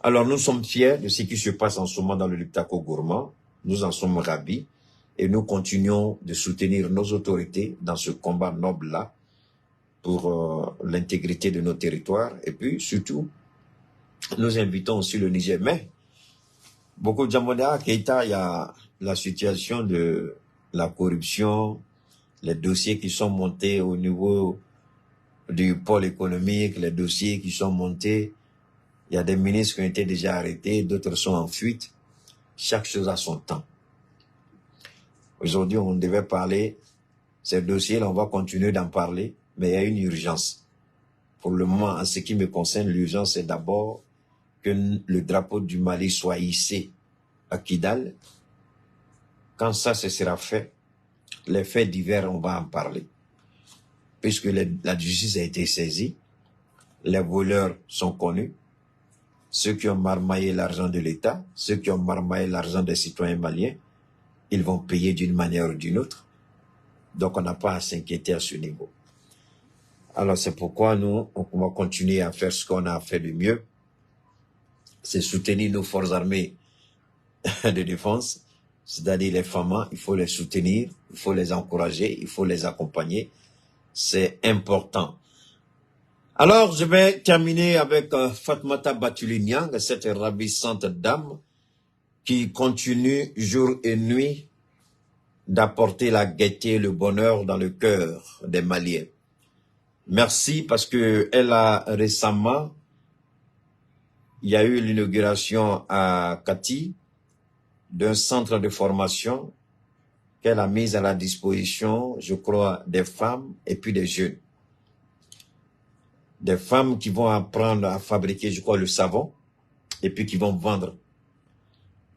Alors, nous sommes fiers de ce qui se passe en ce moment dans le Liptako gourmand. Nous en sommes ravis. Et nous continuons de soutenir nos autorités dans ce combat noble-là pour l'intégrité de nos territoires. Et puis, surtout, nous invitons aussi le Niger. Mais, beaucoup de Djamboda, Keïta, il y a la situation de la corruption, les dossiers qui sont montés au niveau du pôle économique, les dossiers qui sont montés. Il y a des ministres qui ont été déjà arrêtés, d'autres sont en fuite. Chaque chose a son temps. Aujourd'hui, on devait parler, ces dossiers-là, on va continuer d'en parler, mais il y a une urgence. Pour le moment, en ce qui me concerne, l'urgence, c'est d'abord que le drapeau du Mali soit hissé à Kidal. Quand ça, ce sera fait, les faits divers, on va en parler. Puisque la justice a été saisie, les voleurs sont connus, ceux qui ont marmaillé l'argent de l'État, ceux qui ont marmaillé l'argent des citoyens maliens, ils vont payer d'une manière ou d'une autre. Donc, on n'a pas à s'inquiéter à ce niveau. Alors, c'est pourquoi nous, on va continuer à faire ce qu'on a fait de mieux. C'est soutenir nos forces armées de défense, c'est-à-dire les FAMA, il faut les soutenir, il faut les encourager, il faut les accompagner. C'est important. Alors, je vais terminer avec Fatmata Batuli-Niang, cette ravissante dame qui continue jour et nuit d'apporter la gaieté et le bonheur dans le cœur des Maliens. Merci parce que elle a récemment, il y a eu l'inauguration à Kati d'un centre de formation qu'elle a mis à la disposition, je crois, des femmes et puis des jeunes. Des femmes qui vont apprendre à fabriquer, je crois, le savon et puis qui vont vendre.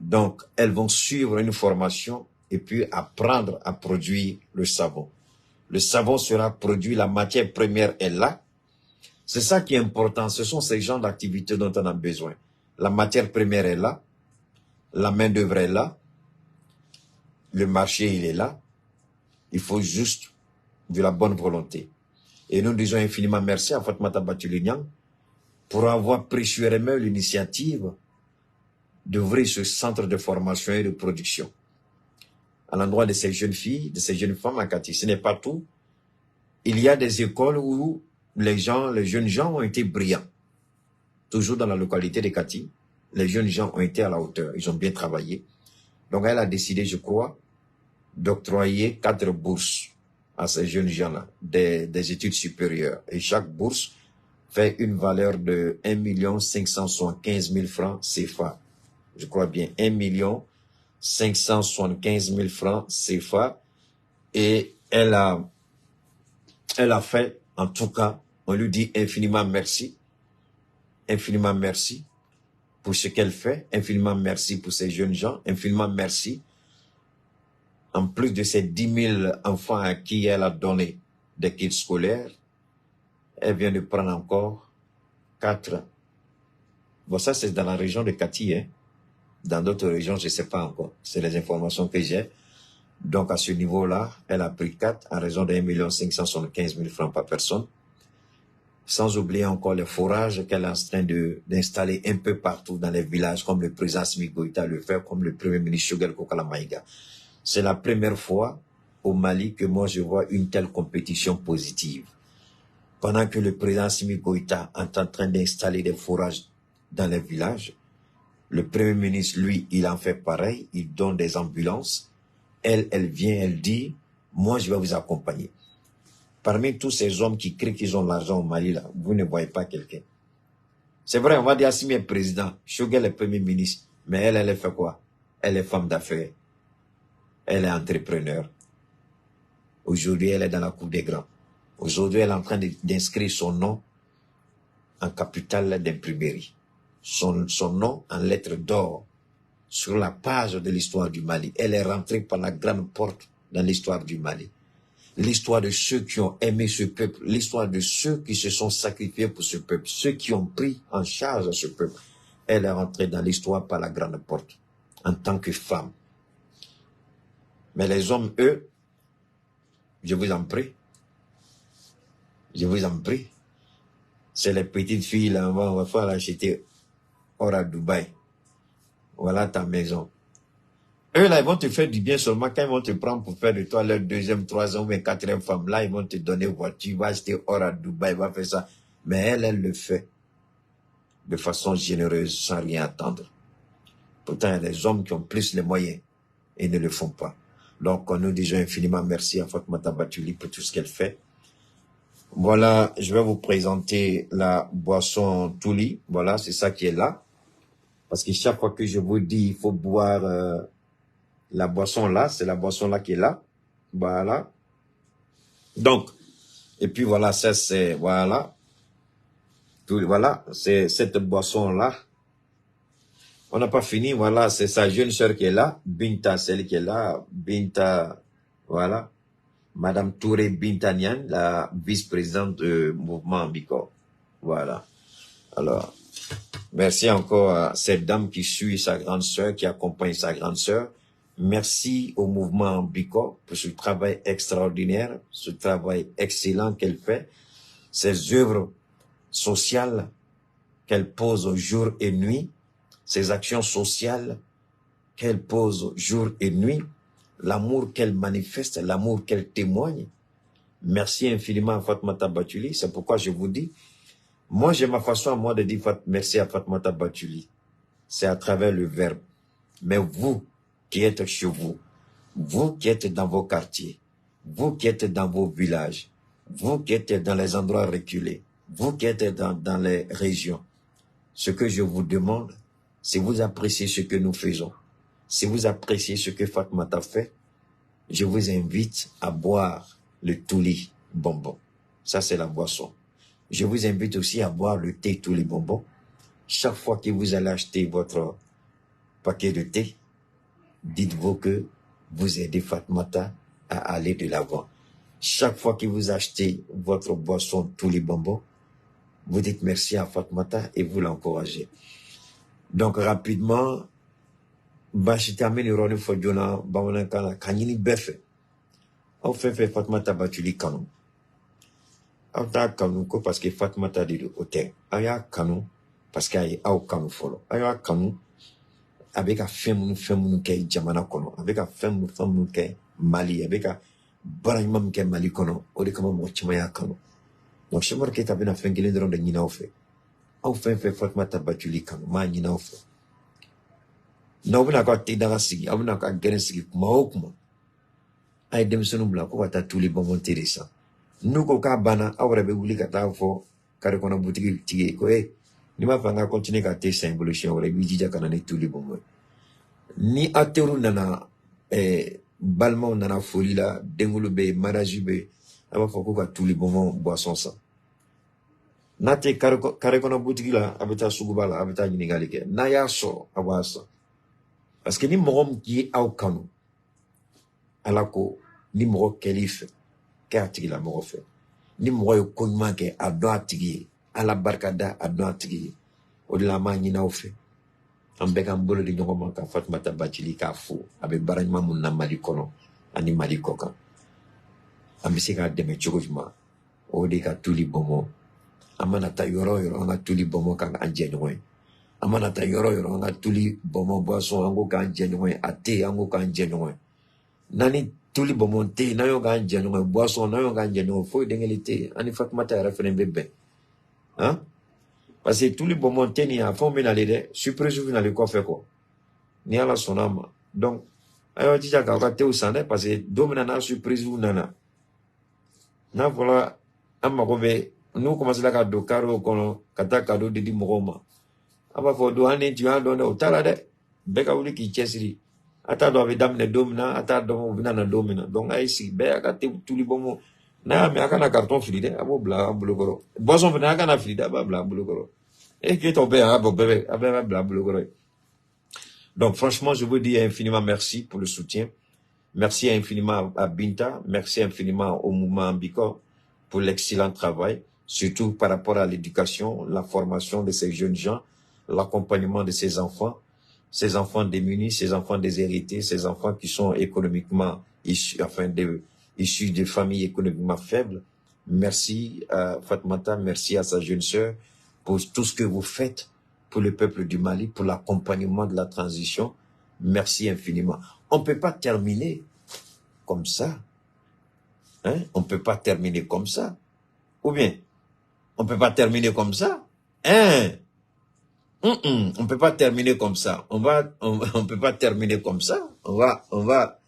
Donc, elles vont suivre une formation et puis apprendre à produire le savon. Le savon sera produit, la matière première est là. C'est ça qui est important. Ce sont ces genres d'activités dont on a besoin. La matière première est là. La main-d'œuvre est là. Le marché, il est là. Il faut juste de la bonne volonté. Et nous disons infiniment merci à Fatmata Batuli-Niang pour avoir pris sur elle-même l'initiative d'ouvrir ce centre de formation et de production à l'endroit de ces jeunes filles, de ces jeunes femmes à Kati. Ce n'est pas tout. Il y a des écoles où les jeunes gens ont été brillants. Toujours dans la localité de Kati, les jeunes gens ont été à la hauteur. Ils ont bien travaillé. Donc elle a décidé, je crois, d'octroyer 4 bourses à ces jeunes gens-là, des études supérieures. Et chaque bourse fait une valeur de 1 575 000 francs CFA. Je crois bien, 1 575 000 francs CFA. Et elle a fait, en tout cas, on lui dit infiniment merci pour ce qu'elle fait, infiniment merci pour ces jeunes gens, infiniment merci. En plus de ces 10 000 enfants à qui elle a donné des kits scolaires, elle vient de prendre encore 4. Bon, ça c'est dans la région de Kati, hein. Dans d'autres régions, je ne sais pas encore. C'est les informations que j'ai. Donc, à ce niveau-là, elle a pris 4 à raison de 1 575 000 francs par personne. Sans oublier encore les forages qu'elle est en train d'installer un peu partout dans les villages, comme le président Assimi Goïta le fait, comme le premier ministre Choguel Kokala Maïga. C'est la première fois au Mali que moi je vois une telle compétition positive. Pendant que le président Assimi Goïta est en train d'installer des forages dans les villages, le Premier ministre, lui, il en fait pareil, il donne des ambulances. Elle vient, elle dit, Moi, je vais vous accompagner. Parmi tous ces hommes qui crient qu'ils ont l'argent au Mali, là, vous ne voyez pas quelqu'un. C'est vrai, on va dire Assimi est président, Choguel est premier ministre, mais elle fait quoi? Elle est femme d'affaires. Elle est entrepreneur. Aujourd'hui, elle est dans la cour des grands. Aujourd'hui, elle est en train d'inscrire son nom en capital d'imprimerie. Son nom en lettres d'or sur la page de l'histoire du Mali. Elle est rentrée par la grande porte dans l'histoire du Mali. L'histoire de ceux qui ont aimé ce peuple, l'histoire de ceux qui se sont sacrifiés pour ce peuple, ceux qui ont pris en charge ce peuple. Elle est rentrée dans l'histoire par la grande porte, en tant que femme. Mais les hommes, eux, je vous en prie, c'est les petites filles là, on va faire l'acheter hors à Dubaï. Voilà ta maison. Eux là, ils vont te faire du bien seulement quand ils vont te prendre pour faire de toi leur deuxième, troisième ou quatrième femme. Là, ils vont te donner voiture, va acheter hors à Dubaï, va faire ça. Mais elle le fait de façon généreuse, sans rien attendre. Pourtant, il y a des hommes qui ont plus les moyens et ne le font pas. Donc, nous disons infiniment merci à Fatoumata Batouli pour tout ce qu'elle fait. Voilà, je vais vous présenter la boisson Touli. Voilà, c'est ça qui est là. Parce que chaque fois que je vous dis, il faut boire la boisson là, c'est la boisson là qui est là. Voilà. Donc, et puis voilà, ça c'est, voilà. Voilà, c'est cette boisson là. On n'a pas fini, voilà, c'est sa jeune sœur qui est là. Binta, celle qui est là. Binta, voilà. Madame Touré Bintanian, la vice-présidente du mouvement Ambiko. Voilà. Alors, merci encore à cette dame qui suit sa grande sœur, qui accompagne sa grande sœur. Merci au mouvement Ambiko pour ce travail extraordinaire, ce travail excellent qu'elle fait, ces œuvres sociales qu'elle pose jour et nuit, ces actions sociales qu'elle pose jour et nuit, l'amour qu'elle manifeste, l'amour qu'elle témoigne. Merci infiniment à Fatoumata Batouli. C'est pourquoi je vous dis, moi j'ai ma façon à moi de dire merci à Fatoumata Batouli. C'est à travers le verbe. Mais vous qui êtes chez vous, vous qui êtes dans vos quartiers, vous qui êtes dans vos villages, vous qui êtes dans les endroits reculés, vous qui êtes dans les régions, ce que je vous demande, si vous appréciez ce que nous faisons, si vous appréciez ce que Fatoumata fait, je vous invite à boire le Touli bonbon. Ça, c'est la boisson. Je vous invite aussi à boire le thé Touli bonbon. Chaque fois que vous allez acheter votre paquet de thé, dites-vous que vous aidez Fatoumata à aller de l'avant. Chaque fois que vous achetez votre boisson Touli bonbon, vous dites merci à Fatoumata et vous l'encouragez. Donc, rapidement, je termine le rôle Fodjona, Bamanakana, Kanyini Befe. On fait Fatoumata Batouli Kanou. On t'a Kanou parce que Fatoumata dit le hôtel. Aya Kanou parce qu'il y a au Kanou Folo. Aya Kanou avec un femme qui Jamana Kono, avec un femme qui Mali, avec un Barayman qui Mali Kono, ou de comment Mochimaya Kanou. Donc, je me dis que tu as fait un guilin de Nina Ofe. On fait Fatoumata Batouli Kanou, ma Nina Ofe. Na wuna kwa tidara sigi, wuna kwa geren sigi kuma okuma. Ay demsonu bla ko wata Touli bonbon teresa. Nuko ka bana awra be wuli ka ta fo kare kona boutique tige ko ni ma fanga continuer ka te symbolisation wala bi jija kana ni Touli bonbon. Ni ateru nana balma nana foli la dengulu be maraji be aba fo ko ka Touli bonbon boisson ça. Nate kare kona boutique la abita sugubala abita nyingali ke. Na ya so awasa. Parce que ni morom qui est au canon, alako ni moro kelif katigi la moro fait, ni moro konyma ke adwa tigi, ala barkada adwa tigi, o de la mani na ofe. Ambeka mbolo di nyongo ka Fatoumata Batouli ka fou, abe baranyma mun na Mali kono, ani Mali koka. Ambisi ka deme chokojma, o de ka Touli bonbon. Amana ta yoro nga Touli bonbon ka anje nyongo. Amanata yoro nga Touli bonbon boisson ango ka njenwe ate ango ka njenwe nani Touli bonbon te na yo ka njenwe boisson na yo ka njenwe fo dengelite ani Fatoumata referen bebe hein parce que Touli bonbon te ni a fo menale de surprise vous n'allez quoi faire quoi ni ala sonama donc ayo jija ka ka tew san dɛ parce que don min na n'a surprise nana n'a fɔra an mago bɛ n'u commencera ka don carreau kɔnɔ ka taa cadeau di mɔgɔw ma a b'a fɔ don an ni tun y'a dɔn dɛ o t'a la dɛ bɛɛ ka wuli k'i cɛsiri a t'a dɔn a bɛ daminɛ don min na a t'a dɔn o bɛ na don min na donc a y'i sigi bɛɛ y'a ka tuli bɔnbɔn n'a y'a mɛn a kana carton fili dɛ a b'o bila a bolokɔrɔ boisson fana a kana fili dɛ a b'a bila a bolokɔrɔ et que tɔ bɛɛ a bɔ bɛɛ b'a bila a bolokɔrɔ. Donc, franchement, je vous dis infiniment merci pour le soutien. Merci infiniment à Binta. Merci infiniment au mouvement Ambicor pour l'excellent travail, surtout par rapport à l'éducation, la formation de ces jeunes gens, l'accompagnement de ces enfants démunis, ces enfants déshérités, ces enfants qui sont économiquement issus, issus de familles économiquement faibles. Merci à Fatmata, merci à sa jeune sœur pour tout ce que vous faites pour le peuple du Mali, pour l'accompagnement de la transition. Merci infiniment. On ne peut pas terminer comme ça. Hein? On ne peut pas terminer comme ça. Ou bien, on ne peut pas terminer comme ça. Hein? On ne peut pas terminer comme ça. On peut pas terminer comme ça. On va. Voilà.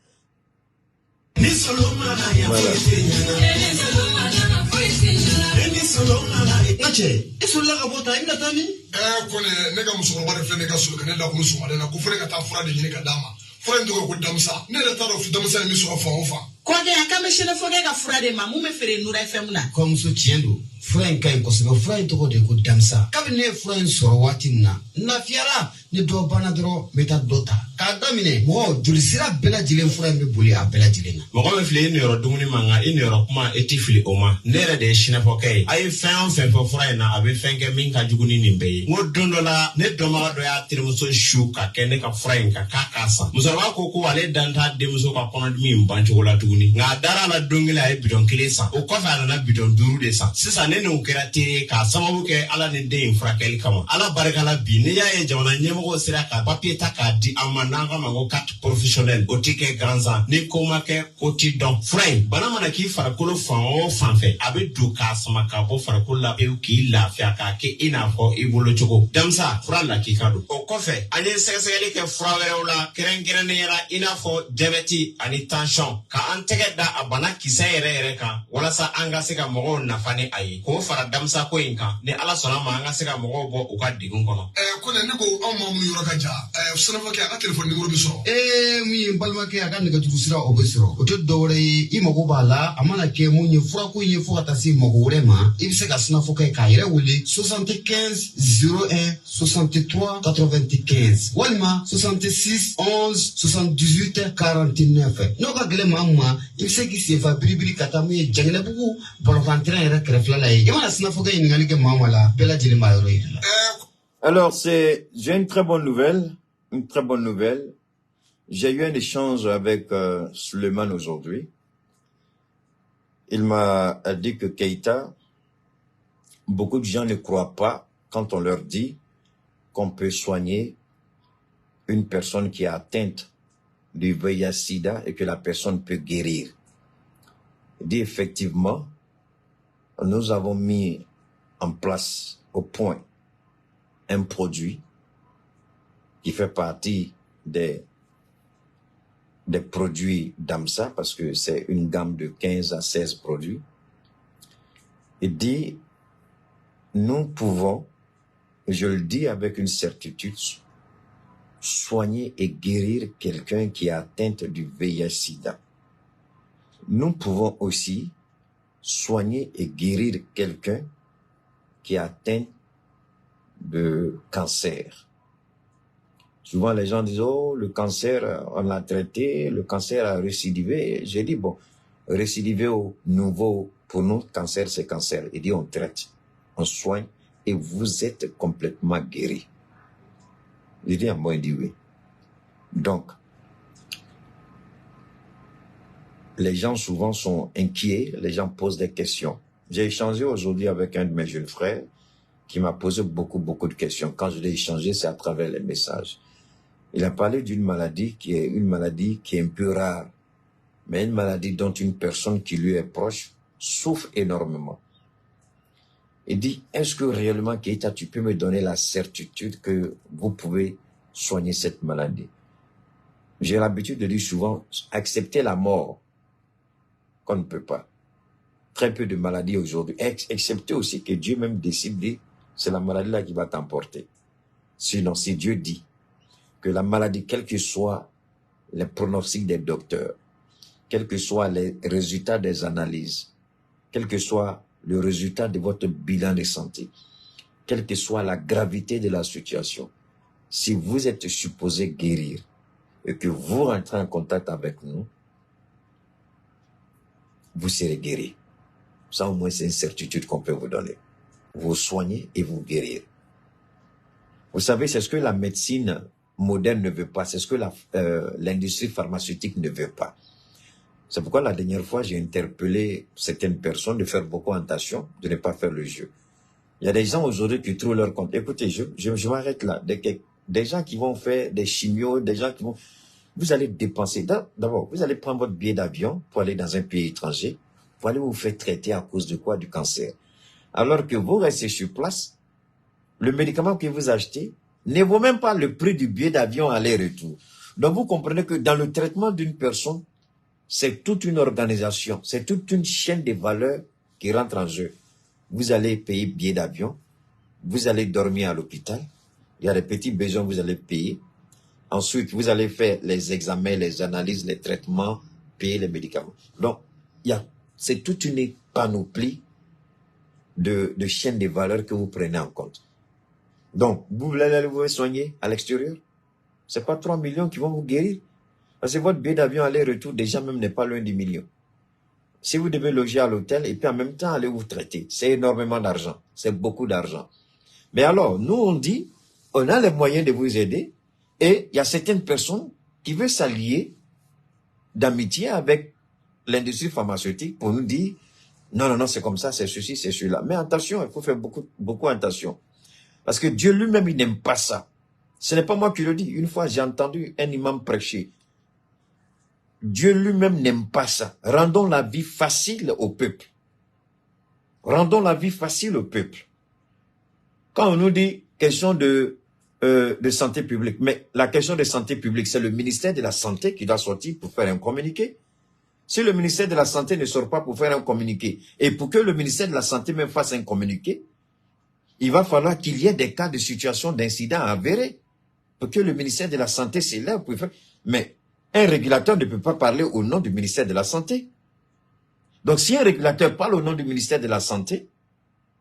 Kone ne ka musokɔrɔba de filɛ ne ka so ka ne la kun sɔgɔlen na ko fo ne ka taa fura de ɲini ka d'a ma fura in tɔgɔ ko damisa ne yɛrɛ t'a dɔn damisa in bɛ sɔrɔ fan o fan. Kɔkɛ a kan bɛ sɛnɛ fɔ kɛ ka fura de ma mun bɛ feere Nura FM na. Kɔmuso tiɲɛ don fura in ka ɲi kosɛbɛ fura in tɔgɔ de ko damisa kabini ne ye fura in sɔrɔ waati min na n lafiyara ni dɔ banna dɔrɔn n bɛ taa dɔ ta k'a daminɛ mɔgɔ joli sira bɛɛ lajɛlen fura in bɛ boli a bɛɛ lajɛlen na. Mɔgɔ min filɛ i niyɔrɔ dumuni ma nka i niyɔrɔ kuma i tɛ fili o ma ne yɛrɛ de ye sinafɔkɛ ye a ye fɛn o fɛn fɔ fura in na a bɛ fɛn kɛ min ka jugu ni nin bɛɛ ye n ko don dɔ la ne dɔnbaga dɔ y'a terimuso su ka kɛ ne ka fura in kan k'a san musokɔrɔba ko ale dan t'a denmuso ka kɔnɔdimi in ban cogo la tuguni nka a dara la don kelen a ye bidɔn kelen san o kɔfɛ a nana bidɔn 5 de san sisan ne n'o kɛra teri k'a sababu kɛ ala ni den in furakɛli kama ala barika la bi ne y'a ye jamana ɲɛmɔgɔ sera ka papier ta k'a di an ma n'an ka ma ko carte professionnelle o tɛ kɛ gansan ni ko ma kɛ ko t'i dɔn fura in bana mana k'i farikolo fan o fan fɛ a bɛ don k'a sama ka bɔ farikolo la pewu k'i lafiya k'a kɛ i n'a fɔ i bolo cogo damisa fura lakika don o kɔfɛ an ye sɛgɛsɛgɛli kɛ fura wɛrɛw la kɛrɛnkɛrɛnnenya la i n'a fɔ diabète ani tension ka an tɛgɛ da a bana kisɛ yɛrɛ kan walasa an ka se ka mɔgɔw nafa ni a ye k'o fara damisa ko in kan ni ala sɔnna ma an ka se ka mɔgɔw bɔ u ka degun kɔnɔ. Ko ne ko anw ma mun yɔrɔ ka jan sɛnɛfɔkɛ a ka téléphone numéro bɛ sɔrɔ. Mun ye n balimakɛ a ka nɛgɛjuru sira o bɛ sɔrɔ o tɛ dɔwɛrɛ ye i mago b'a la a mana kɛ mun ye furako in ye fo ka taa se mago wɛrɛ ma i bɛ se ka sinafɔkɛ k'a yɛrɛ wele 75 01 63 95 walima 66 11 78 49 n'o ka gɛlɛn maa ma i bɛ se k'i senfa biribiri ka taa mun ye Janginɛbugu bɔlɔnfantɛrɛn yɛrɛ kɛrɛfɛla la ye i mana sinafɔkɛ ɲininkali kɛ maa ma la bɛɛ lajɛlen b'a yɔrɔ yira la. Alors, j'ai une très bonne nouvelle. Une très bonne nouvelle. J'ai eu un échange avec Suleiman aujourd'hui. Il m'a dit que Keïta, beaucoup de gens ne croient pas quand on leur dit qu'on peut soigner une personne qui est atteinte du VIH-Sida et que la personne peut guérir. Il dit effectivement, nous avons mis en place au point un produit qui fait partie des produits d'AMSA parce que c'est une gamme de 15 à 16 produits. Il dit, nous pouvons, je le dis avec une certitude, soigner et guérir quelqu'un qui est atteint du VIH-Sida. Nous pouvons aussi soigner et guérir quelqu'un qui est atteint de cancer. Souvent, les gens disent, oh, le cancer, on l'a traité, le cancer a récidivé. J'ai dit, bon, récidivé au nouveau, pour nous, cancer, c'est cancer. Il dit, on traite, on soigne, et vous êtes complètement guéri. J'ai dit, moi, il dit oui. Donc, les gens souvent sont inquiets, les gens posent des questions. J'ai échangé aujourd'hui avec un de mes jeunes frères qui m'a posé beaucoup de questions. Quand je l'ai échangé, c'est à travers les messages. Il a parlé d'une maladie qui est un peu rare, mais une maladie dont une personne qui lui est proche souffre énormément. Il dit, est-ce que réellement, Keïta, tu peux me donner la certitude que vous pouvez soigner cette maladie? J'ai l'habitude de dire souvent, accepter la mort qu'on ne peut pas. Très peu de maladies aujourd'hui. Accepter aussi que Dieu même décide, c'est la maladie là qui va t'emporter. Sinon, si Dieu dit que la maladie, quels que soient les pronostics des docteurs, quels que soient les résultats des analyses, quel que soit le résultat de votre bilan de santé, quelle que soit la gravité de la situation, si vous êtes supposé guérir et que vous rentrez en contact avec nous, vous serez guéri. Ça, au moins, c'est une certitude qu'on peut vous donner. Vous soignez et vous guérir. Vous savez, c'est ce que la médecine moderne ne veut pas. C'est ce que l'industrie pharmaceutique ne veut pas. C'est pourquoi la dernière fois, j'ai interpellé certaines personnes de faire beaucoup attention, de ne pas faire le jeu. Il y a des gens aujourd'hui qui trouvent leur compte. Écoutez, je m'arrête là. Des gens qui vont faire des chimios, des gens qui vont... Vous allez dépenser. D'abord, vous allez prendre votre billet d'avion pour aller dans un pays étranger, pour aller vous faire traiter à cause de quoi? Du cancer. Alors que vous restez sur place, le médicament que vous achetez ne vaut même pas le prix du billet d'avion aller-retour. Donc vous comprenez que dans le traitement d'une personne, c'est toute une organisation, c'est toute une chaîne de valeurs qui rentre en jeu. Vous allez payer billet d'avion, vous allez dormir à l'hôpital, il y a des petits besoins, vous allez payer. Ensuite, vous allez faire les examens, les analyses, les traitements, payer les médicaments. Donc, c'est toute une panoplie de chaînes de valeurs que vous prenez en compte. Donc, vous voulez aller vous soigner à l'extérieur? C'est pas 3 millions qui vont vous guérir. Parce que votre billet d'avion aller-retour, déjà même n'est pas loin du million. Si vous devez loger à l'hôtel et puis en même temps aller vous traiter, c'est énormément d'argent. C'est beaucoup d'argent. Mais alors, nous on dit, on a les moyens de vous aider et il y a certaines personnes qui veulent s'allier d'amitié avec l'industrie pharmaceutique pour nous dire, non, c'est comme ça, c'est ceci, c'est celui-là. Mais attention, il faut faire beaucoup attention. Parce que Dieu lui-même, il n'aime pas ça. Ce n'est pas moi qui le dis. Une fois, j'ai entendu un imam prêcher. Dieu lui-même n'aime pas ça. Rendons la vie facile au peuple. Rendons la vie facile au peuple. Quand on nous dit question de santé publique, mais la question de santé publique, c'est le ministère de la Santé qui doit sortir pour faire un communiqué. Si le ministère de la Santé ne sort pas pour faire un communiqué, et pour que le ministère de la Santé même fasse un communiqué, il va falloir qu'il y ait des cas de situation d'incident avérés pour que le ministère de la Santé s'élève pour faire. Mais un régulateur ne peut pas parler au nom du ministère de la Santé. Donc, si un régulateur parle au nom du ministère de la Santé,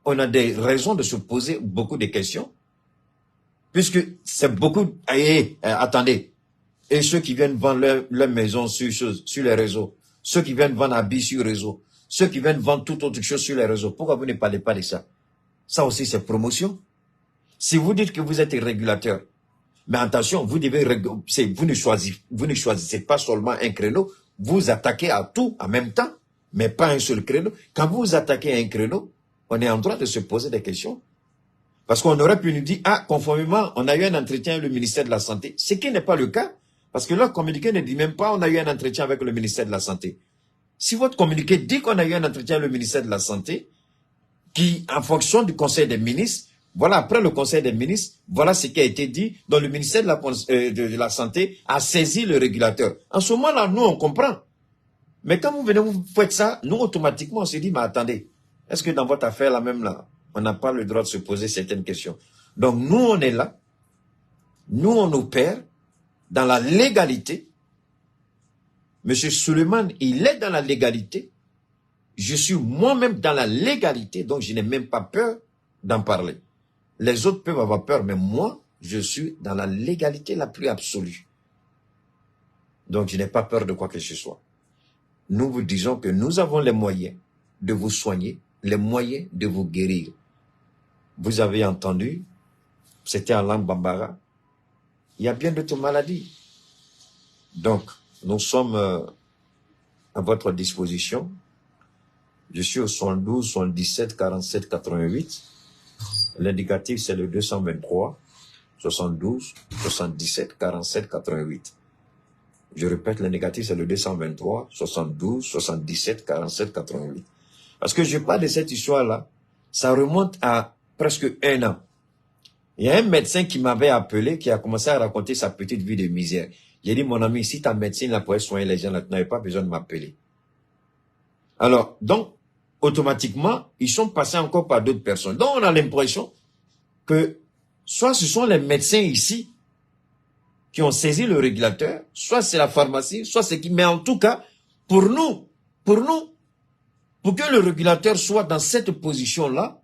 on a des raisons de se poser beaucoup de questions, puisque c'est beaucoup... attendez, et ceux qui viennent vendre leur maison sur les réseaux, ceux qui viennent vendre habits sur les réseaux, ceux qui viennent vendre toute autre chose sur les réseaux, pourquoi vous ne parlez pas de ça? Ça aussi, c'est promotion. Si vous dites que vous êtes régulateur, mais attention, vous ne choisissez pas seulement un créneau, vous attaquez à tout en même temps, mais pas un seul créneau. Quand vous attaquez à un créneau, on est en droit de se poser des questions. Parce qu'on aurait pu nous dire, conformément, on a eu un entretien avec le ministère de la Santé. Ce qui n'est pas le cas, parce que leur communiqué ne dit même pas, on a eu un entretien avec le ministère de la Santé. Si votre communiqué dit qu'on a eu un entretien avec le ministère de la Santé, qui, en fonction du Conseil des ministres, voilà, après le Conseil des ministres, voilà ce qui a été dit, dont le ministère de la Santé a saisi le régulateur. En ce moment-là, nous, on comprend. Mais quand vous venez, vous faites ça, nous, automatiquement, on se dit, mais attendez, est-ce que dans votre affaire, là même, là, on n'a pas le droit de se poser certaines questions? Donc, nous, on est là. Nous, on opère dans la légalité. Monsieur Suleiman, il est dans la légalité. Je suis moi-même dans la légalité, donc je n'ai même pas peur d'en parler. Les autres peuvent avoir peur, mais moi, je suis dans la légalité la plus absolue. Donc, je n'ai pas peur de quoi que ce soit. Nous vous disons que nous avons les moyens de vous soigner, les moyens de vous guérir. Vous avez entendu, c'était en langue bambara, il y a bien d'autres maladies. Donc, nous sommes à votre disposition. Je suis au 72, 77, 47, 88. L'indicatif, c'est le 223, 72, 77, 47, 88. Je répète, l'indicatif, c'est le 223, 72, 77, 47, 88. Parce que je parle de cette histoire-là, ça remonte à presque 1 an. Il y a un médecin qui m'avait appelé, qui a commencé à raconter sa petite vie de misère. J'ai dit, mon ami, si ta médecine là pourrait soigner les gens, là, tu n'avais pas besoin de m'appeler. Alors, donc, automatiquement, ils sont passés encore par d'autres personnes. Donc, on a l'impression que soit ce sont les médecins ici qui ont saisi le régulateur, soit c'est la pharmacie, soit c'est qui. Mais en tout cas, pour que le régulateur soit dans cette position-là,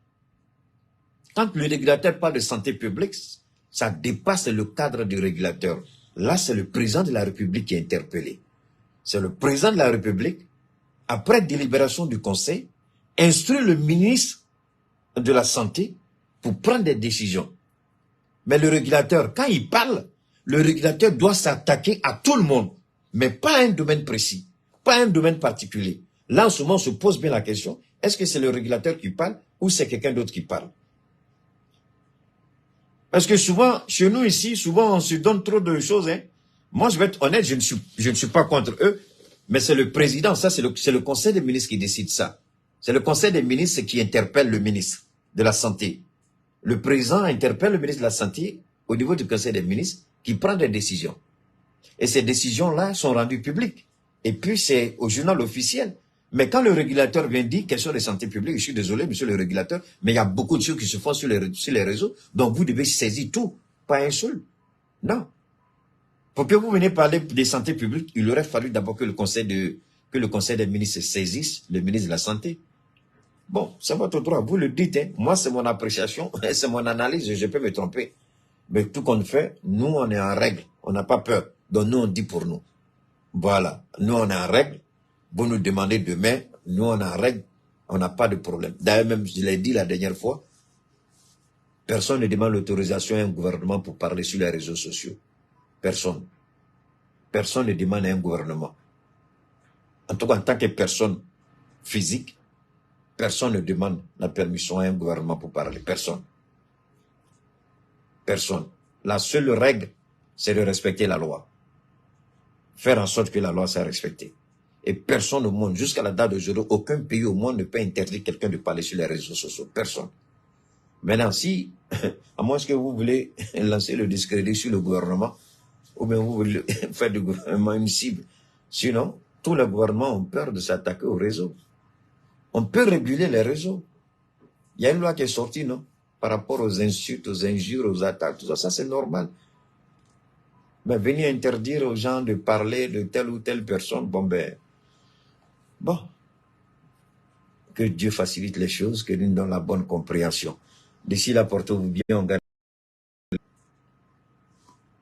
quand le régulateur parle de santé publique, ça dépasse le cadre du régulateur. Là, c'est le président de la République qui est interpellé. C'est le président de la République, après délibération du Conseil, instruit le ministre de la Santé pour prendre des décisions. Mais le régulateur, quand il parle, le régulateur doit s'attaquer à tout le monde, mais pas à un domaine précis, pas à un domaine particulier. Là, en ce moment, on se pose bien la question, est-ce que c'est le régulateur qui parle ou c'est quelqu'un d'autre qui parle? Parce que souvent, chez nous ici, souvent on se donne trop de choses. Hein. Moi, je vais être honnête, je ne suis pas contre eux, mais c'est le président, ça c'est le conseil des ministres qui décide ça. C'est le conseil des ministres qui interpelle le ministre de la Santé. Le président interpelle le ministre de la Santé au niveau du conseil des ministres qui prend des décisions. Et ces décisions-là sont rendues publiques. Et puis c'est au journal officiel. Mais quand le régulateur vient dire question de santé publique, je suis désolé, monsieur le régulateur, mais il y a beaucoup de choses qui se font sur les réseaux, donc vous devez saisir tout, pas un seul. Non. Pour que vous veniez parler de santé publique, il aurait fallu d'abord que le conseil des ministres saisisse le ministre de la Santé. Bon, c'est votre droit, vous le dites. Hein. Moi, c'est mon appréciation, c'est mon analyse, je peux me tromper. Mais tout qu'on fait, nous, on est en règle, on n'a pas peur. Donc nous, on dit pour nous. Voilà, nous, on est en règle. Vous nous demandez demain, nous on est en règle, on n'a pas de problème. D'ailleurs même, je l'ai dit la dernière fois, personne ne demande l'autorisation à un gouvernement pour parler sur les réseaux sociaux. Personne. Personne ne demande à un gouvernement. En tout cas, en tant que personne physique, personne ne demande la permission à un gouvernement pour parler. Personne. Personne. La seule règle, c'est de respecter la loi. Faire en sorte que la loi soit respectée. Et personne au monde, jusqu'à la date d'aujourd'hui, aucun pays au monde ne peut interdire quelqu'un de parler sur les réseaux sociaux. Personne. Maintenant, si, à moins que vous voulez lancer le discrédit sur le gouvernement, ou bien vous voulez faire du gouvernement une cible, sinon, tous les gouvernements ont peur de s'attaquer aux réseaux. On peut réguler les réseaux. Il y a une loi qui est sortie, non? Par rapport aux insultes, aux injures, aux attaques, tout ça, ça c'est normal. Mais venir interdire aux gens de parler de telle ou telle personne, bon, que Dieu facilite les choses, que nous donne la bonne compréhension. D'ici là, portez-vous bien, on garde